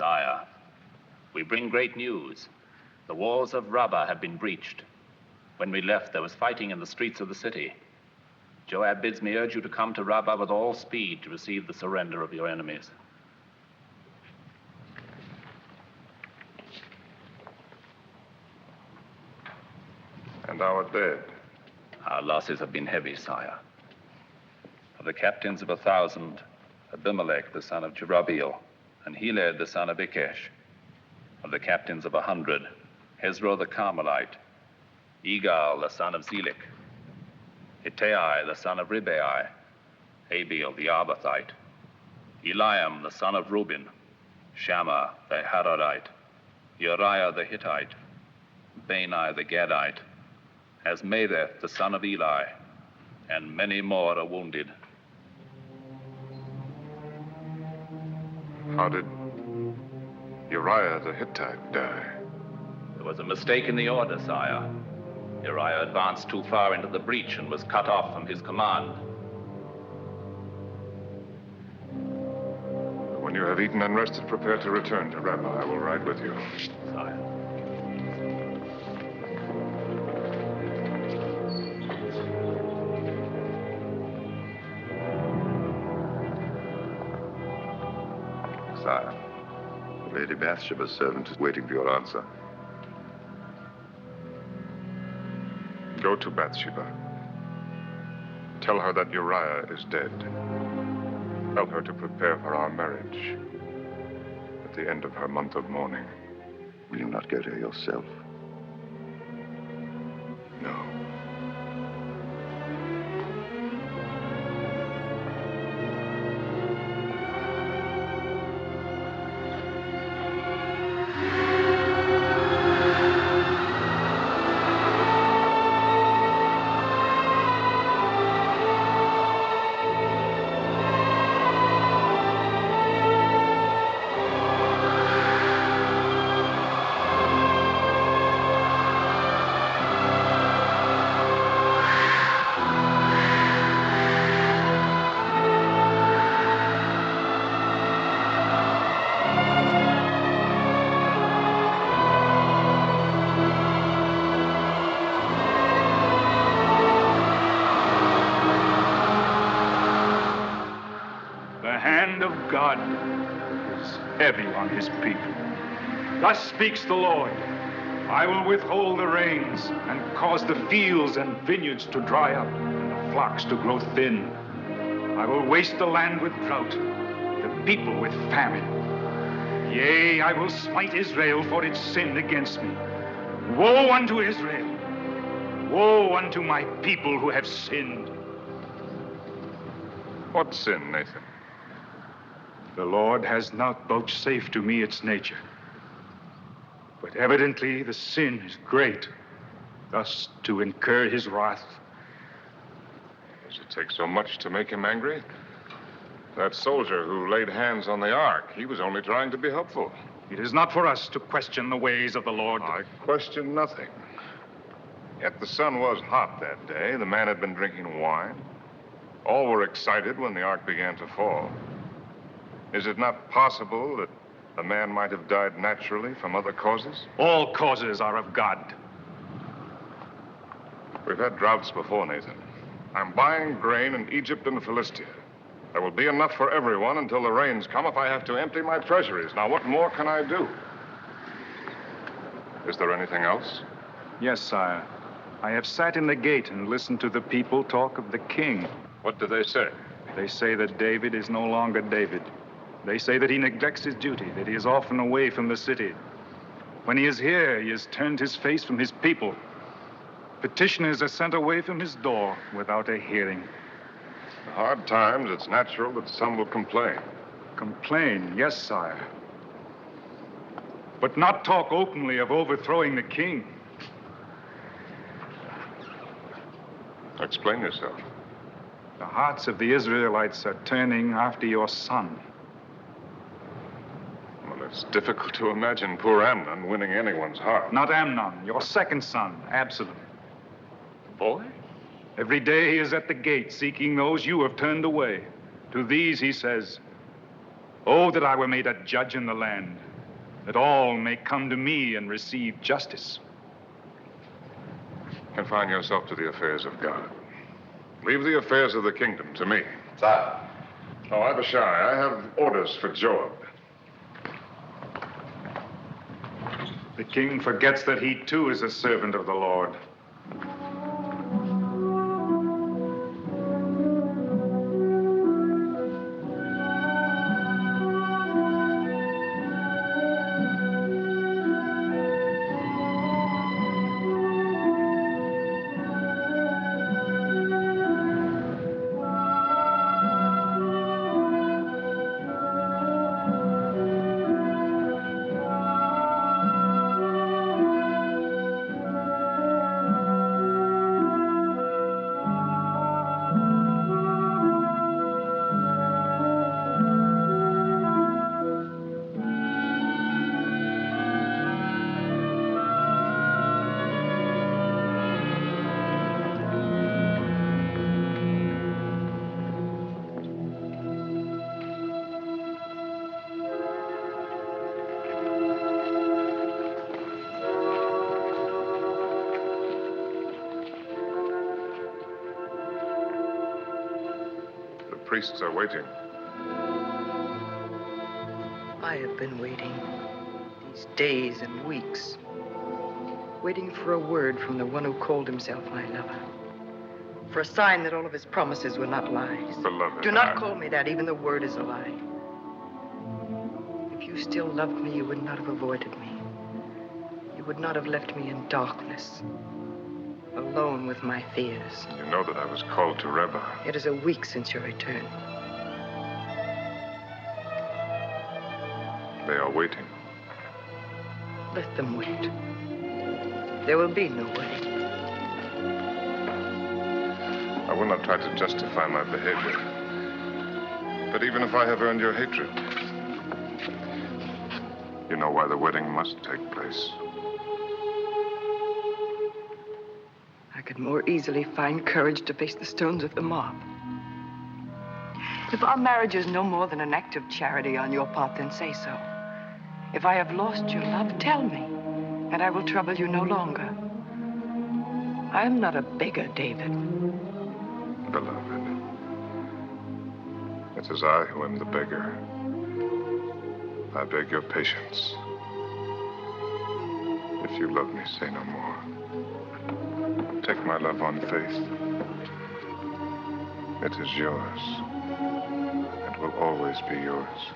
Sire, we bring great news. The walls of Rabbah have been breached. When we left, there was fighting in the streets of the city. Joab bids me urge you to come to Rabbah with all speed to receive the surrender of your enemies. And our dead? Our losses have been heavy, sire. Of the captains of 1,000, Abimelech, the son of Jerubbaal, and Heled, the son of Ikesh. Of the captains of 100, Hezro the Carmelite, Egal, the son of Zelik, Ittai, the son of Ribai, Abiel, the Arbathite, Eliam, the son of Reuben, Shammah, the Harodite, Uriah, the Hittite, Bani, the Gadite, Asmaveth, the son of Eli, and many more are wounded. How did Uriah the Hittite die? There was a mistake in the order, sire. Uriah advanced too far into the breach and was cut off from his command. When you have eaten and rested, prepare to return to Rabbah. I will ride with you. Sire. Sire, Lady Bathsheba's servant is waiting for your answer. Go to Bathsheba. Tell her that Uriah is dead. Tell her to prepare for our marriage at the end of her month of mourning. Will you not go to her yourself? No. God is heavy on his people. Thus speaks the Lord. I will withhold the rains and cause the fields and vineyards to dry up and the flocks to grow thin. I will waste the land with drought, the people with famine. Yea, I will smite Israel for its sin against me. Woe unto Israel! Woe unto my people who have sinned. What sin, Nathan? The Lord has not vouchsafed to me its nature. But evidently the sin is great, thus to incur his wrath. Does it take so much to make him angry? That soldier who laid hands on the ark, he was only trying to be helpful. It is not for us to question the ways of the Lord. I question nothing. Yet the sun was hot that day. The man had been drinking wine. All were excited when the ark began to fall. Is it not possible that the man might have died naturally from other causes? All causes are of God. We've had droughts before, Nathan. I'm buying grain in Egypt and Philistia. There will be enough for everyone until the rains come if I have to empty my treasuries. Now, what more can I do? Is there anything else? Yes, sire. I have sat in the gate and listened to the people talk of the king. What do they say? They say that David is no longer David. They say that he neglects his duty, that he is often away from the city. When he is here, he has turned his face from his people. Petitioners are sent away from his door without a hearing. In hard times, it's natural that some will complain. Complain, yes, sire. But not talk openly of overthrowing the king. Explain yourself. The hearts of the Israelites are turning after your son. Well, it's difficult to imagine poor Amnon winning anyone's heart. Not Amnon, your second son, Absalom. The boy? Every day he is at the gate seeking those you have turned away. To these he says, "Oh, that I were made a judge in the land, that all may come to me and receive justice. Confine yourself to the affairs of God. Leave the affairs of the kingdom to me. Sir. Oh, Abishai, I have orders for Joab. The king forgets that he too is a servant of the Lord. Priests are waiting. I have been waiting these days and weeks, waiting for a word from the one who called himself my lover, for a sign that all of his promises were not lies. Beloved, Do not call me that. Even the word is a lie. If you still loved me, you would not have avoided me. You would not have left me in darkness, alone with my fears. You know that I was called to Reba. It is a week since your return. They are waiting. Let them wait. There will be no wedding. I will not try to justify my behavior. But even if I have earned your hatred, you know why the wedding must take place. I could more easily find courage to face the stones of the mob. If our marriage is no more than an act of charity on your part, then say so. If I have lost your love, tell me, and I will trouble you no longer. I am not a beggar, David. Beloved, it is I who am the beggar. I beg your patience. If you love me, say no more. Take my love on faith. It is yours, and will always be yours.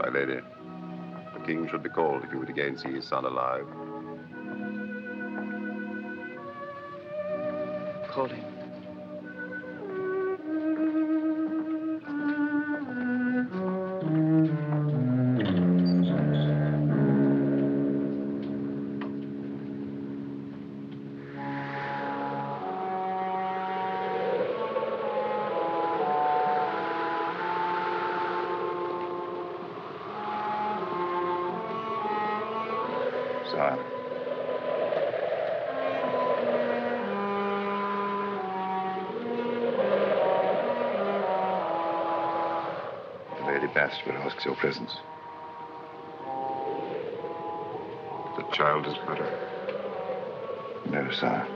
My lady, the king should be called if he would again see his son alive. Call him. Sire. Lady Bathsheba asks your presence. The child is better. No, sire.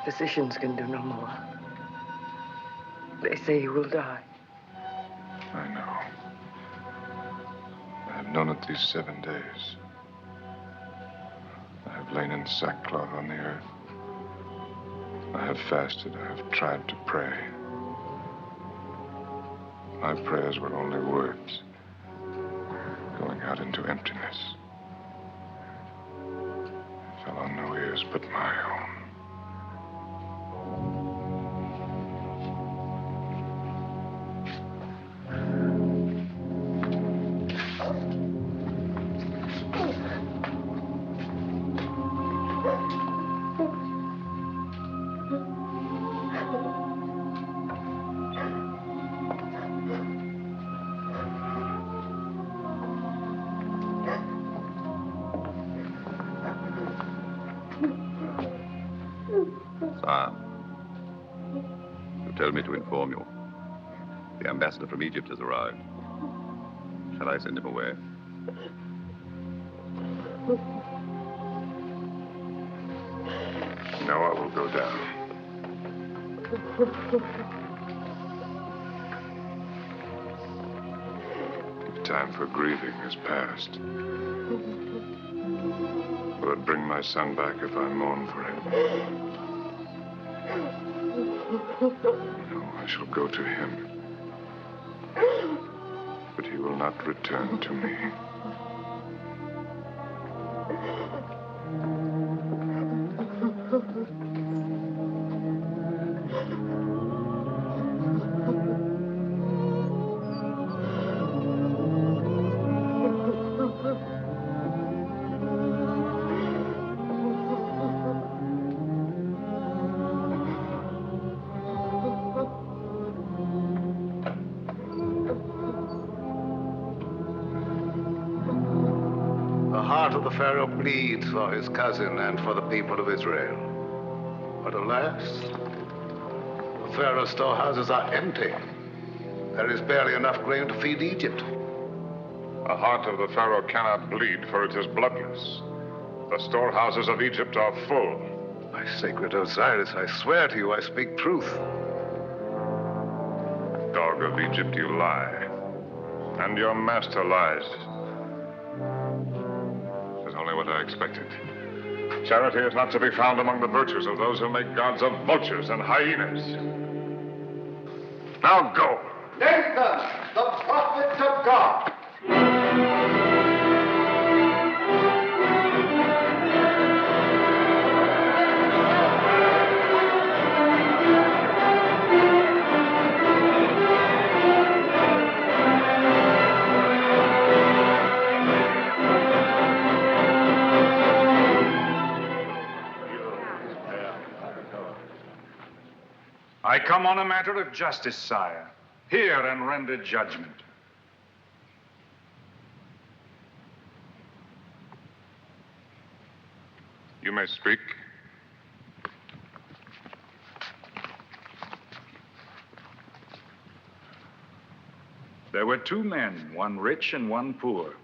The physicians can do no more. They say he will die. I know. I have known it these 7 days. I have lain in sackcloth on the earth. I have fasted. I have tried to pray. My prayers were only words going out into emptiness. They fell on no ears but my own. Sire, you tell me to inform you. The ambassador from Egypt has arrived. Shall I send him away? Now I will go down. The time for grieving is past. Will it bring my son back if I mourn for him? No, I shall go to him. But he will not return to me. The Pharaoh bleeds for his cousin and for the people of Israel. But alas, the Pharaoh's storehouses are empty. There is barely enough grain to feed Egypt. The heart of the Pharaoh cannot bleed, for it is bloodless. The storehouses of Egypt are full. My sacred Osiris, I swear to you I speak truth. Dog of Egypt, you lie. And your master lies. Only what I expected. Charity is not to be found among the virtues of those who make gods of vultures and hyenas. Now go. Nathan, the prophet of God. I come on a matter of justice, sire. Hear and render judgment. You may speak. There were two men, one rich and one poor.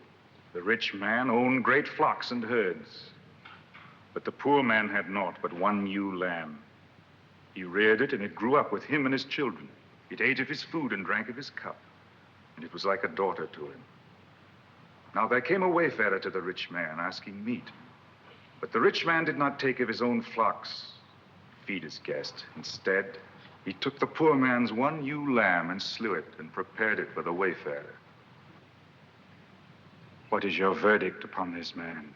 The rich man owned great flocks and herds. But the poor man had naught but one ewe lamb. He reared it, and it grew up with him and his children. It ate of his food and drank of his cup, and it was like a daughter to him. Now there came a wayfarer to the rich man, asking meat. But the rich man did not take of his own flocks, feed his guest. Instead, he took the poor man's one ewe lamb and slew it and prepared it for the wayfarer. What is your verdict upon this man?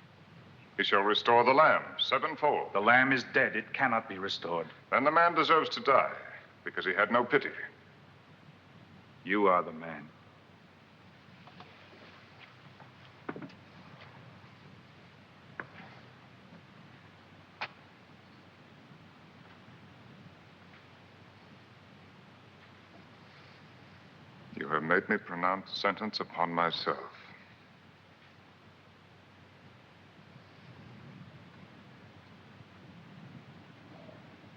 He shall restore the lamb sevenfold. The lamb is dead. It cannot be restored. Then the man deserves to die because he had no pity. You are the man. You have made me pronounce sentence upon myself.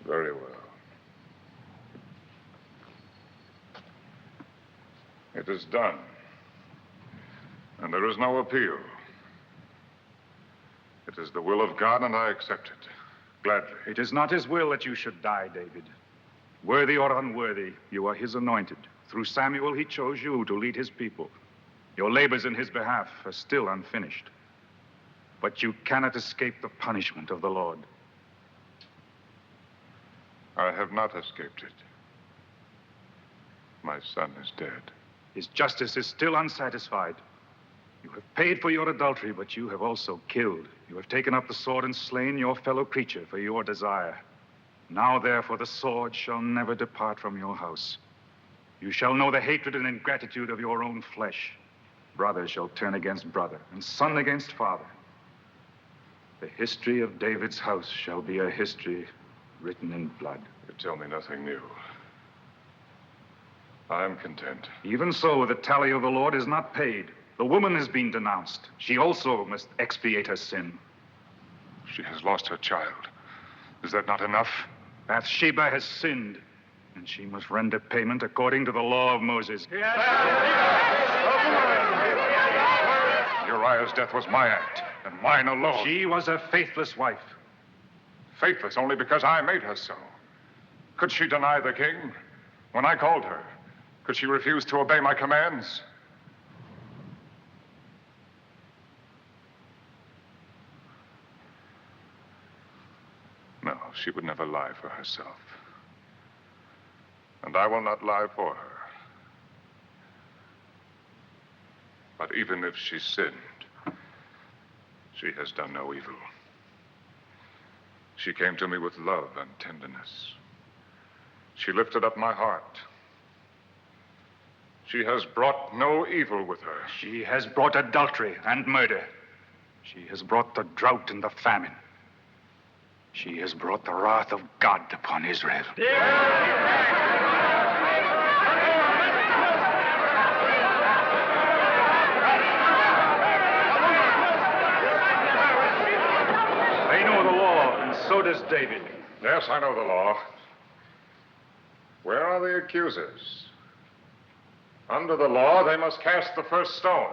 Very well. It is done. And there is no appeal. It is the will of God, and I accept it. Gladly. It is not his will that you should die, David. Worthy or unworthy, you are his anointed. Through Samuel, he chose you to lead his people. Your labors in his behalf are still unfinished. But you cannot escape the punishment of the Lord. I have not escaped it. My son is dead. His justice is still unsatisfied. You have paid for your adultery, but you have also killed. You have taken up the sword and slain your fellow creature for your desire. Now, therefore, the sword shall never depart from your house. You shall know the hatred and ingratitude of your own flesh. Brother shall turn against brother, and son against father. The history of David's house shall be a history written in blood. You tell me nothing new. I am content. Even so, the tally of the Lord is not paid. The woman has been denounced. She also must expiate her sin. She has lost her child. Is that not enough? Bathsheba has sinned, and she must render payment according to the law of Moses. Uriah's death was my act, and mine alone. She was a faithless wife. Faithless only because I made her so. Could she deny the king when I called her? Could she refuse to obey my commands? No, she would never lie for herself. And I will not lie for her. But even if she sinned, she has done no evil. She came to me with love and tenderness. She lifted up my heart. She has brought no evil with her. She has brought adultery and murder. She has brought the drought and the famine. She has brought the wrath of God upon Israel. They know the law, and so does David. Yes, I know the law. Where are the accusers? Under the law, they must cast the first stone.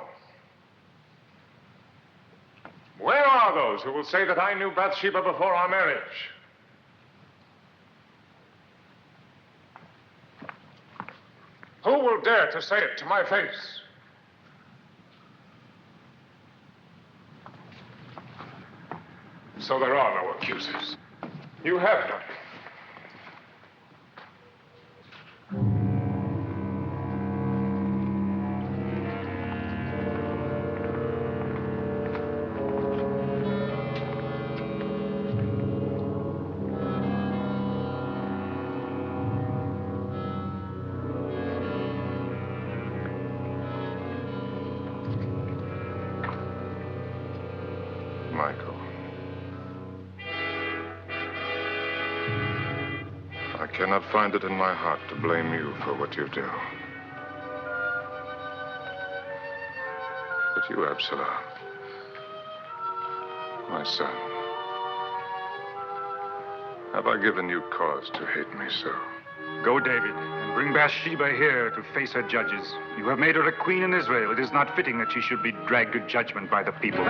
Where are those who will say that I knew Bathsheba before our marriage? Who will dare to say it to my face? So there are no accusers. You have none. I cannot find it in my heart to blame you for what you do. But you, Absalom, my son, have I given you cause to hate me so? Go, David, and Bring Bathsheba here to face her judges. You have made her a queen in Israel. It is not fitting that she should be dragged to judgment by the people.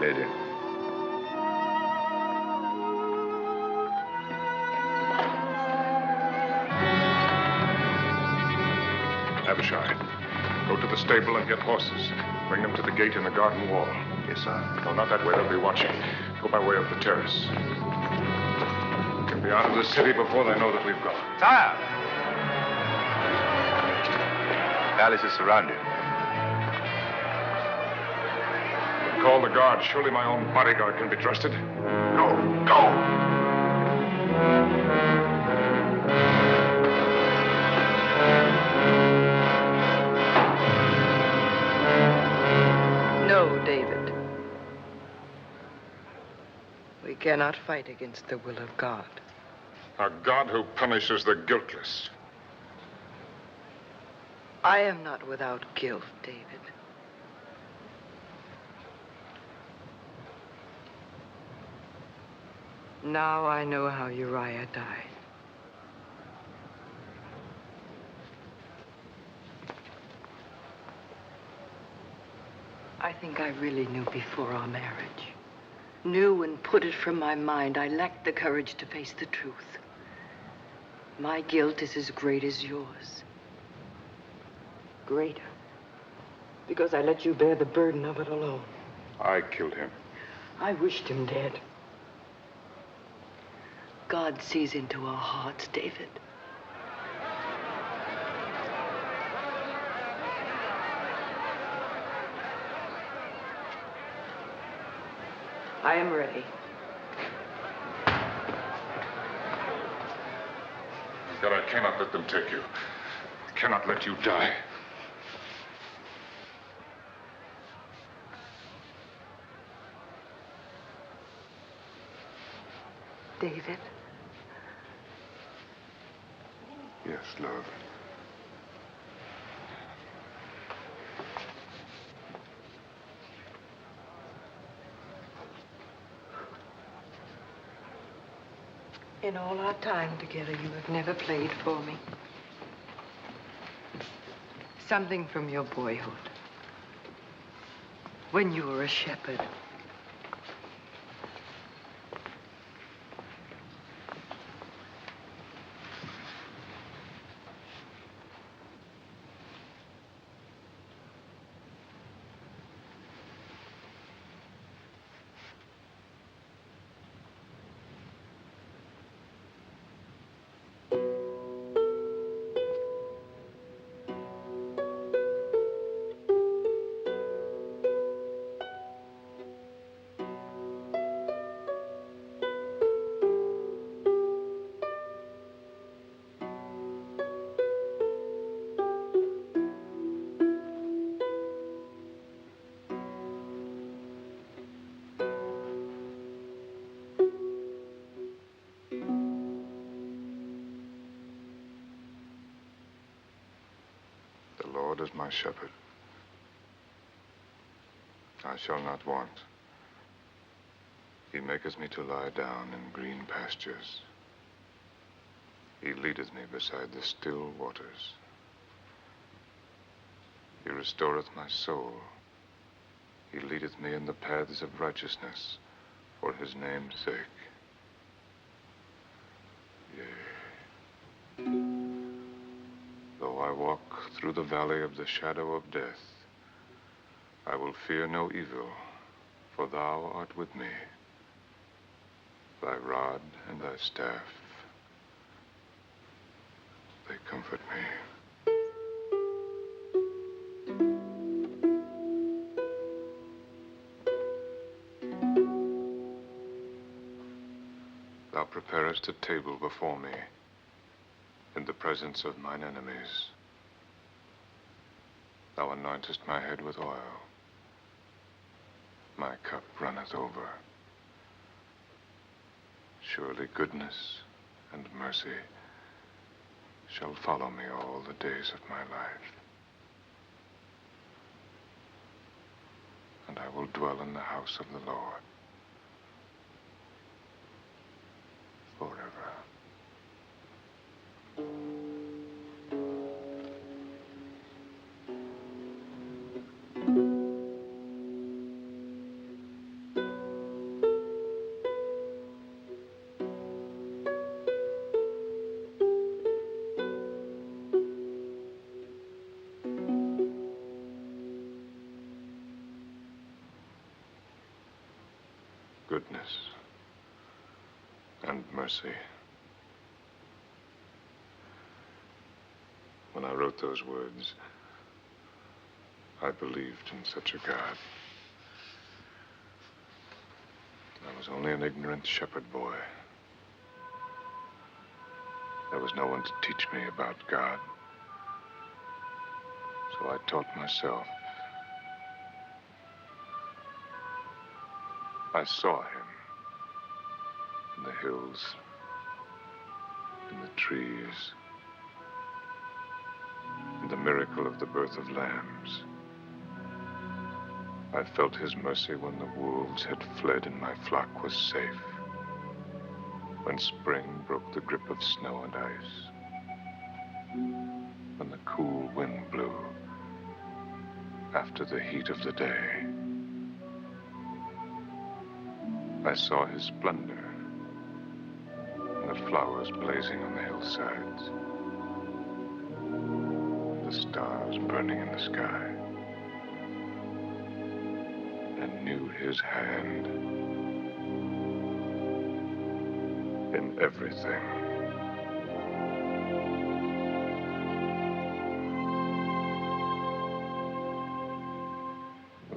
Lady. Abishai, go to the stable and get horses. Bring them to the gate in the garden wall. Yes, sir. No, not that way. They'll be watching. Go by way of the terrace. Get me out of the city before they know that we've gone. Sire! The palace is surrounded. Call the guard. Surely my own bodyguard can be trusted. Go, go! No, David. We cannot fight against the will of God. A God who punishes the guiltless. I am not without guilt, David. Now I know how Uriah died. I think I really knew before our marriage. Knew and put it from my mind. I lacked the courage to face the truth. My guilt is as great as yours. Greater. Because I let you bear the burden of it alone. I killed him. I wished him dead. God sees into our hearts, David. I am ready. God, I cannot let them take you. I cannot let you die. David? Yes, love. In all our time together, you have never played for me. Something from your boyhood. When you were a shepherd. The Lord is my shepherd. I shall not want. He maketh me to lie down in green pastures. He leadeth me beside the still waters. He restoreth my soul. He leadeth me in the paths of righteousness for his name's sake. Yea. Though I walk through the valley of the shadow of death, I will fear no evil, for thou art with me. Thy rod and thy staff, they comfort me. Thou preparest a table before me In the presence of mine enemies, thou anointest my head with oil. My cup runneth over. Surely goodness and mercy shall follow me all the days of my life. And I will dwell in the house of the Lord forever. Goodness and mercy. When I wrote those words, I believed in such a God. I was only an ignorant shepherd boy. There was no one to teach me about God. So I taught myself. I saw him in the hills, in the trees, in the miracle of the birth of lambs. I felt his mercy when the wolves had fled and my flock was safe, when spring broke the grip of snow and ice, when the cool wind blew after the heat of the day. I saw his splendor, and the flowers blazing on the hillsides, the stars burning in the sky, and knew his hand in everything.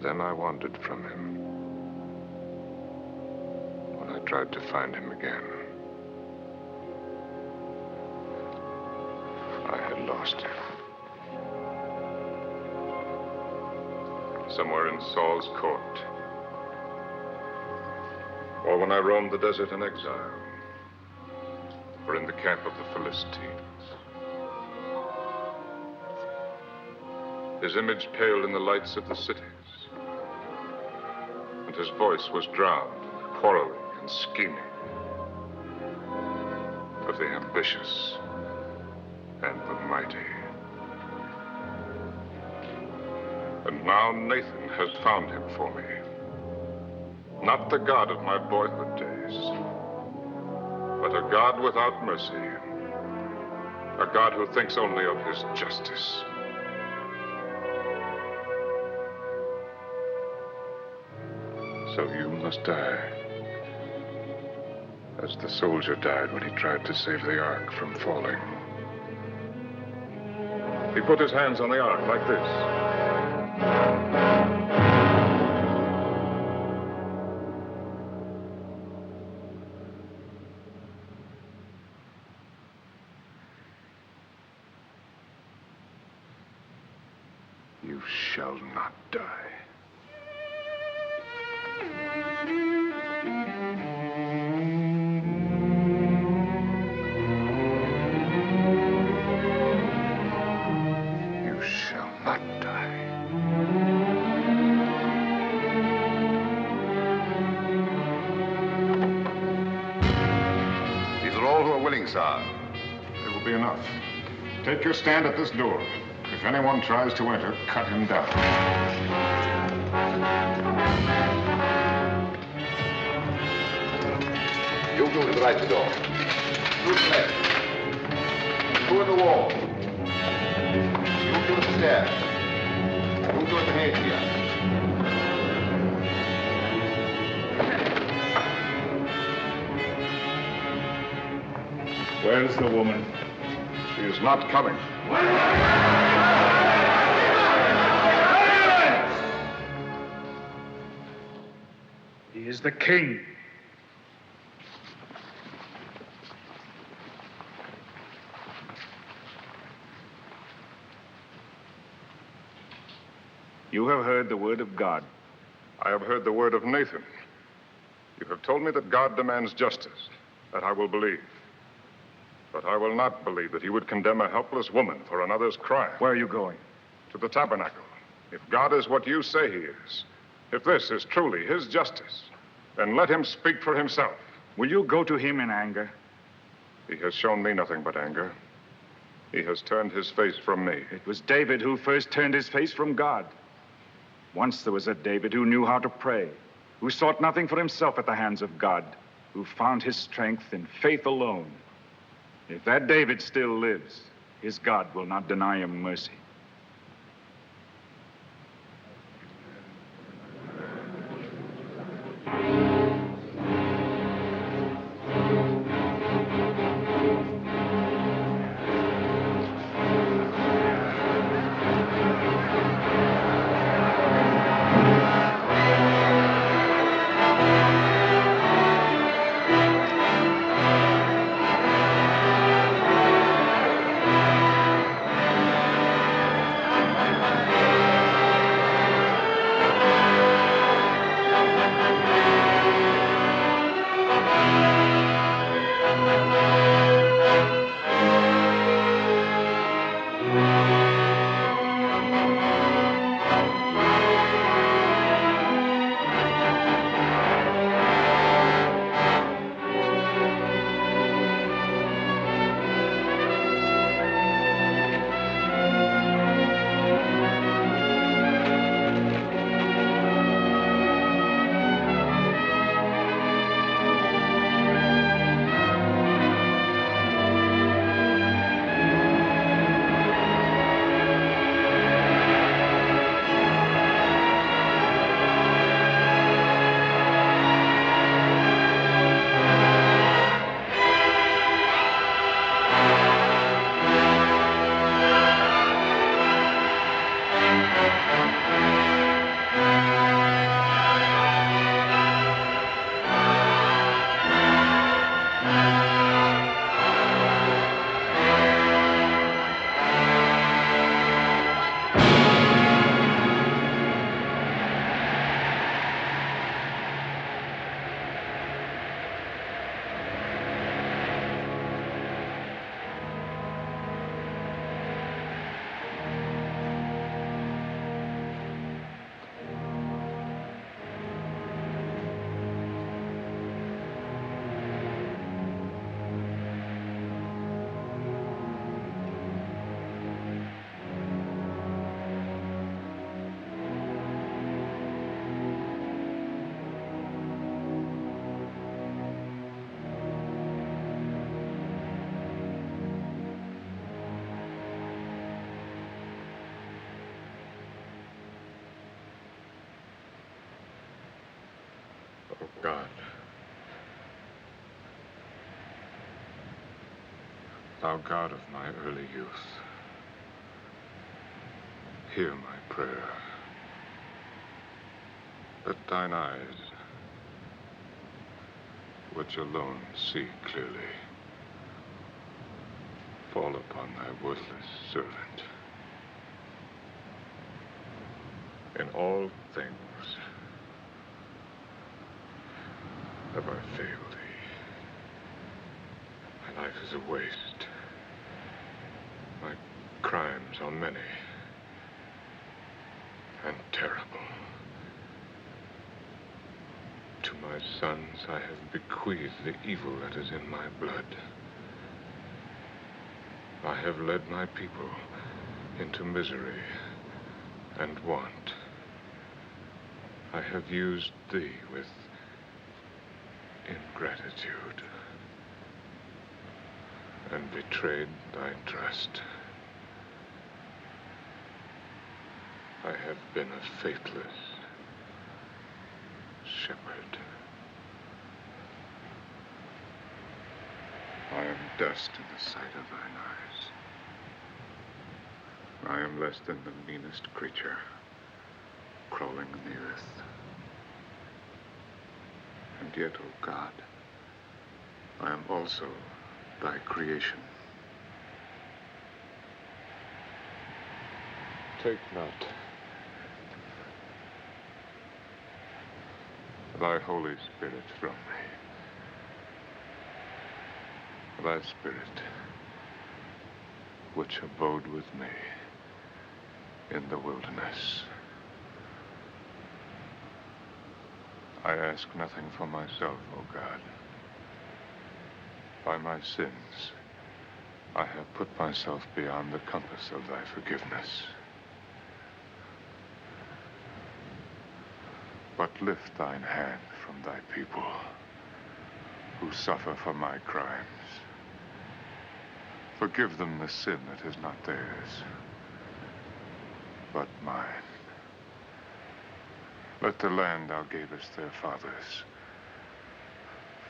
Then I wandered from him. I tried to find him again. I had lost him. Somewhere in Saul's court. Or when I roamed the desert in exile. Or in the camp of the Philistines. His image paled in the lights of the cities. And his voice was drowned, quarreling and scheming of the ambitious and the mighty. And now Nathan has found him for me. Not the God of my boyhood days, but a God without mercy. A God who thinks only of his justice. So you must die, as the soldier died when he tried to save the ark from falling. He put his hands on the ark like this. You shall not die. Sir. It will be enough. Take your stand at this door. If anyone tries to enter, cut him down. You two to the right of the door. Two to the left. Two at the wall. You two at the stairs. You two at the gate here. Where's the woman? She is not coming. He is the king. You have heard the word of God. I have heard the word of Nathan. You have told me that God demands justice. That I will believe. But I will not believe that he would condemn a helpless woman for another's crime. Where are you going? To the tabernacle. If God is what you say he is, if this is truly his justice, then let him speak for himself. Will you go to him in anger? He has shown me nothing but anger. He has turned his face from me. It was David who first turned his face from God. Once there was a David who knew how to pray, who sought nothing for himself at the hands of God, who found his strength in faith alone. If that David still lives, his God will not deny him mercy. God, thou God of my early youth, hear my prayer. Let thine eyes, which alone see clearly, fall upon thy worthless servant. In all things have I failed thee. My life is a waste. My crimes are many and terrible. To my sons I have bequeathed the evil that is in my blood. I have led my people into misery and want. I have used thee with ingratitude and betrayed thy trust. I have been a faithless shepherd. I am dust in the sight of thine eyes. I am less than the meanest creature crawling in the earth. And yet, O God, I am also thy creation. Take not thy Holy Spirit from me. Thy Spirit, which abode with me in the wilderness. I ask nothing for myself, O God. By my sins, I have put myself beyond the compass of thy forgiveness. But lift thine hand from thy people who suffer for my crimes. Forgive them the sin that is not theirs, but mine. Let the land thou gavest their fathers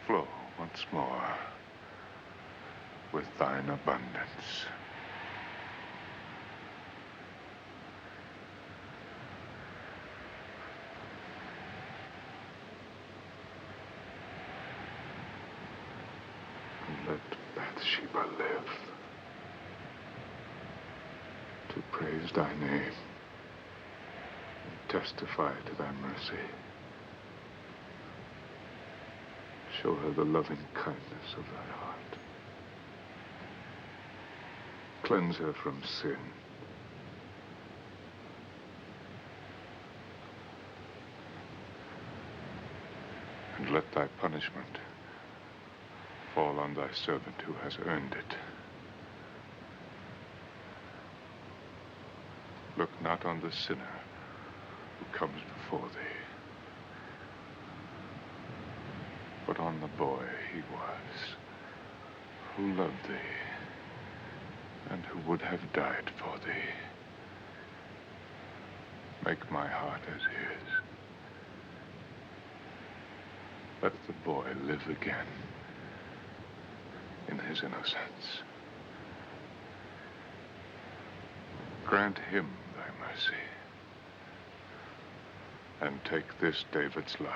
flow once more with thine abundance. And let Bathsheba live to praise thy name and testify to thy mercy. Show her the loving kindness of thy heart. Cleanse her from sin. And let thy punishment fall on thy servant who has earned it. Look not on the sinner who comes before thee, but on the boy he was, who loved thee, and who would have died for thee. Make my heart as his. Let the boy live again in his innocence. Grant him thy mercy, and take this David's life.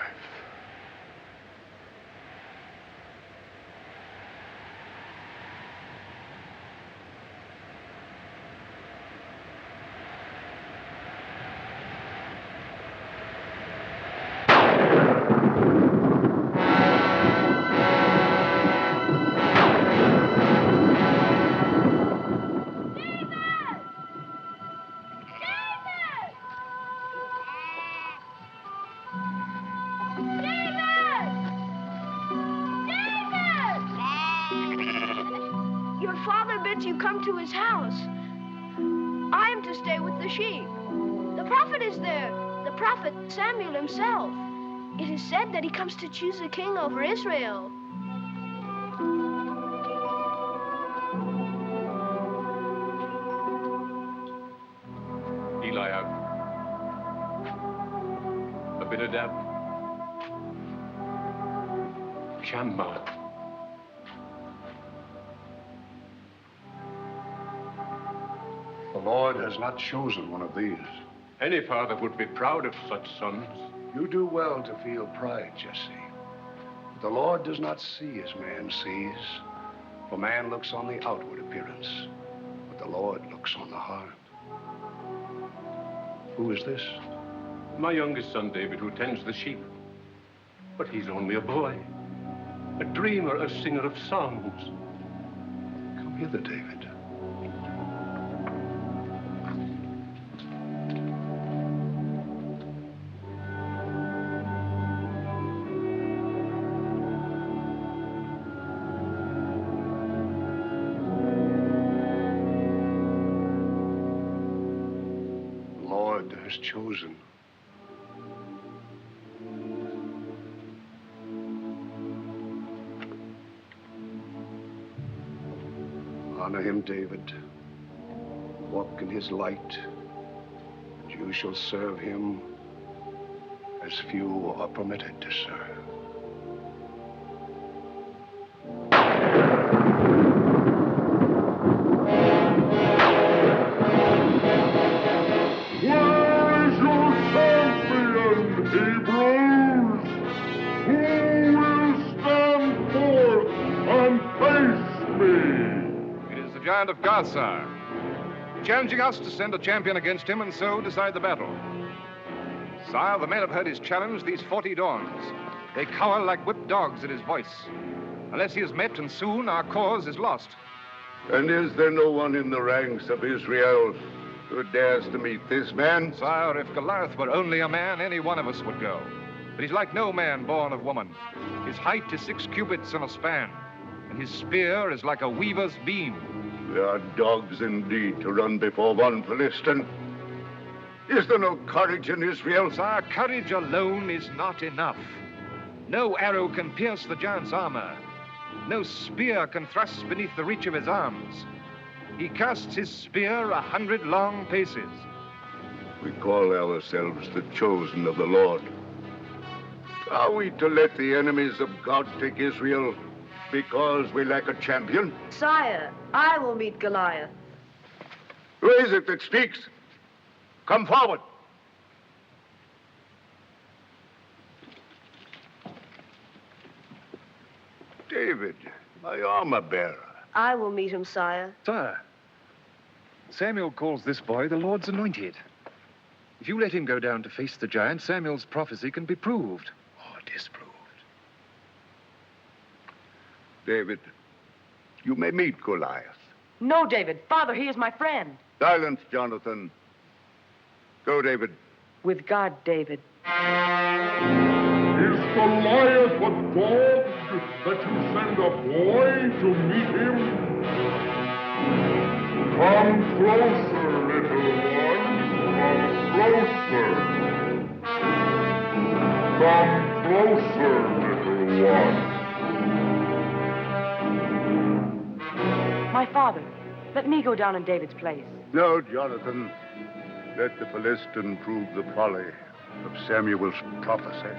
To his house. I am to stay with the sheep. The prophet is there, the prophet Samuel himself. It is said that he comes to choose a king over Israel. Eliab, Abinadab, Shammah. The Lord has not chosen one of these. Any father would be proud of such sons. You do well to feel pride, Jesse. But the Lord does not see as man sees. For man looks on the outward appearance, but the Lord looks on the heart. Who is this? My youngest son, David, who tends the sheep. But he's only a boy. A dreamer, a singer of songs. Come hither, David. Chosen. Honor him, David. Walk in his light, and you shall serve him as few are permitted to serve. Of Gathar, challenging us to send a champion against him and so decide the battle. Sire, the men have heard his challenge these 40 dawns. They cower like whipped dogs at his voice. Unless he is met, and soon, our cause is lost. And is there no one in the ranks of Israel who dares to meet this man? Sire, if Goliath were only a man, any one of us would go. But he's like no man born of woman. His height is 6 cubits and a span, and his spear is like a weaver's beam. There are dogs indeed to run before one Philistine. Is there no courage in Israel? Sire, courage alone is not enough. No arrow can pierce the giant's armor. No spear can thrust beneath the reach of his arms. He casts his spear 100 long paces. We call ourselves the chosen of the Lord. Are we to let the enemies of God take Israel because we lack a champion? Sire, I will meet Goliath. Who is it that speaks? Come forward. David, my armor bearer. I will meet him, sire. Sire, Samuel calls this boy the Lord's anointed. If you let him go down to face the giant, Samuel's prophecy can be proved. Or disproved. David, you may meet Goliath. No, David. Father, he is my friend. Silence, Jonathan. Go, David. With God, David. Is Goliath a dog that you send a boy to meet him? Come closer, little one. Come closer. Come closer, little one. My father, let me go down in David's place. No, Jonathan. Let the Philistine prove the folly of Samuel's prophecy.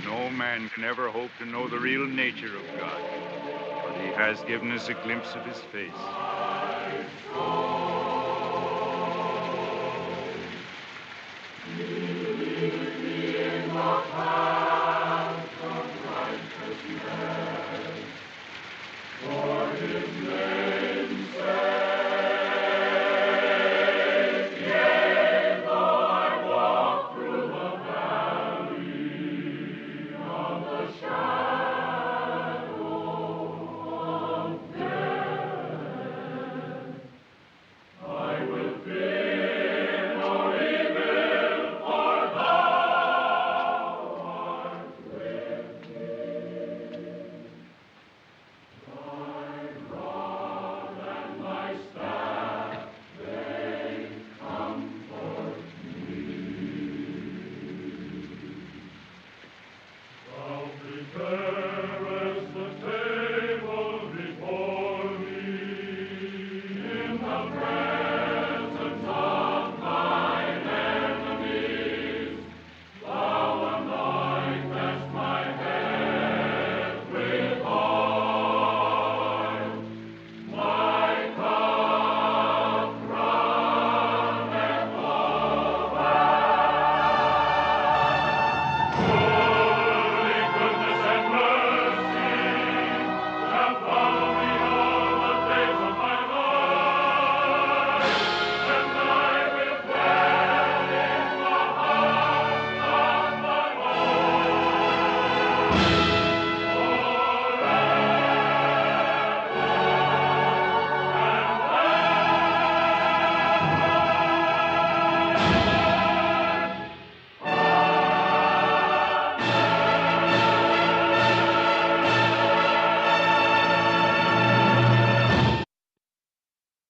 No man can ever hope to know the real nature of God, but he has given us a glimpse of his face.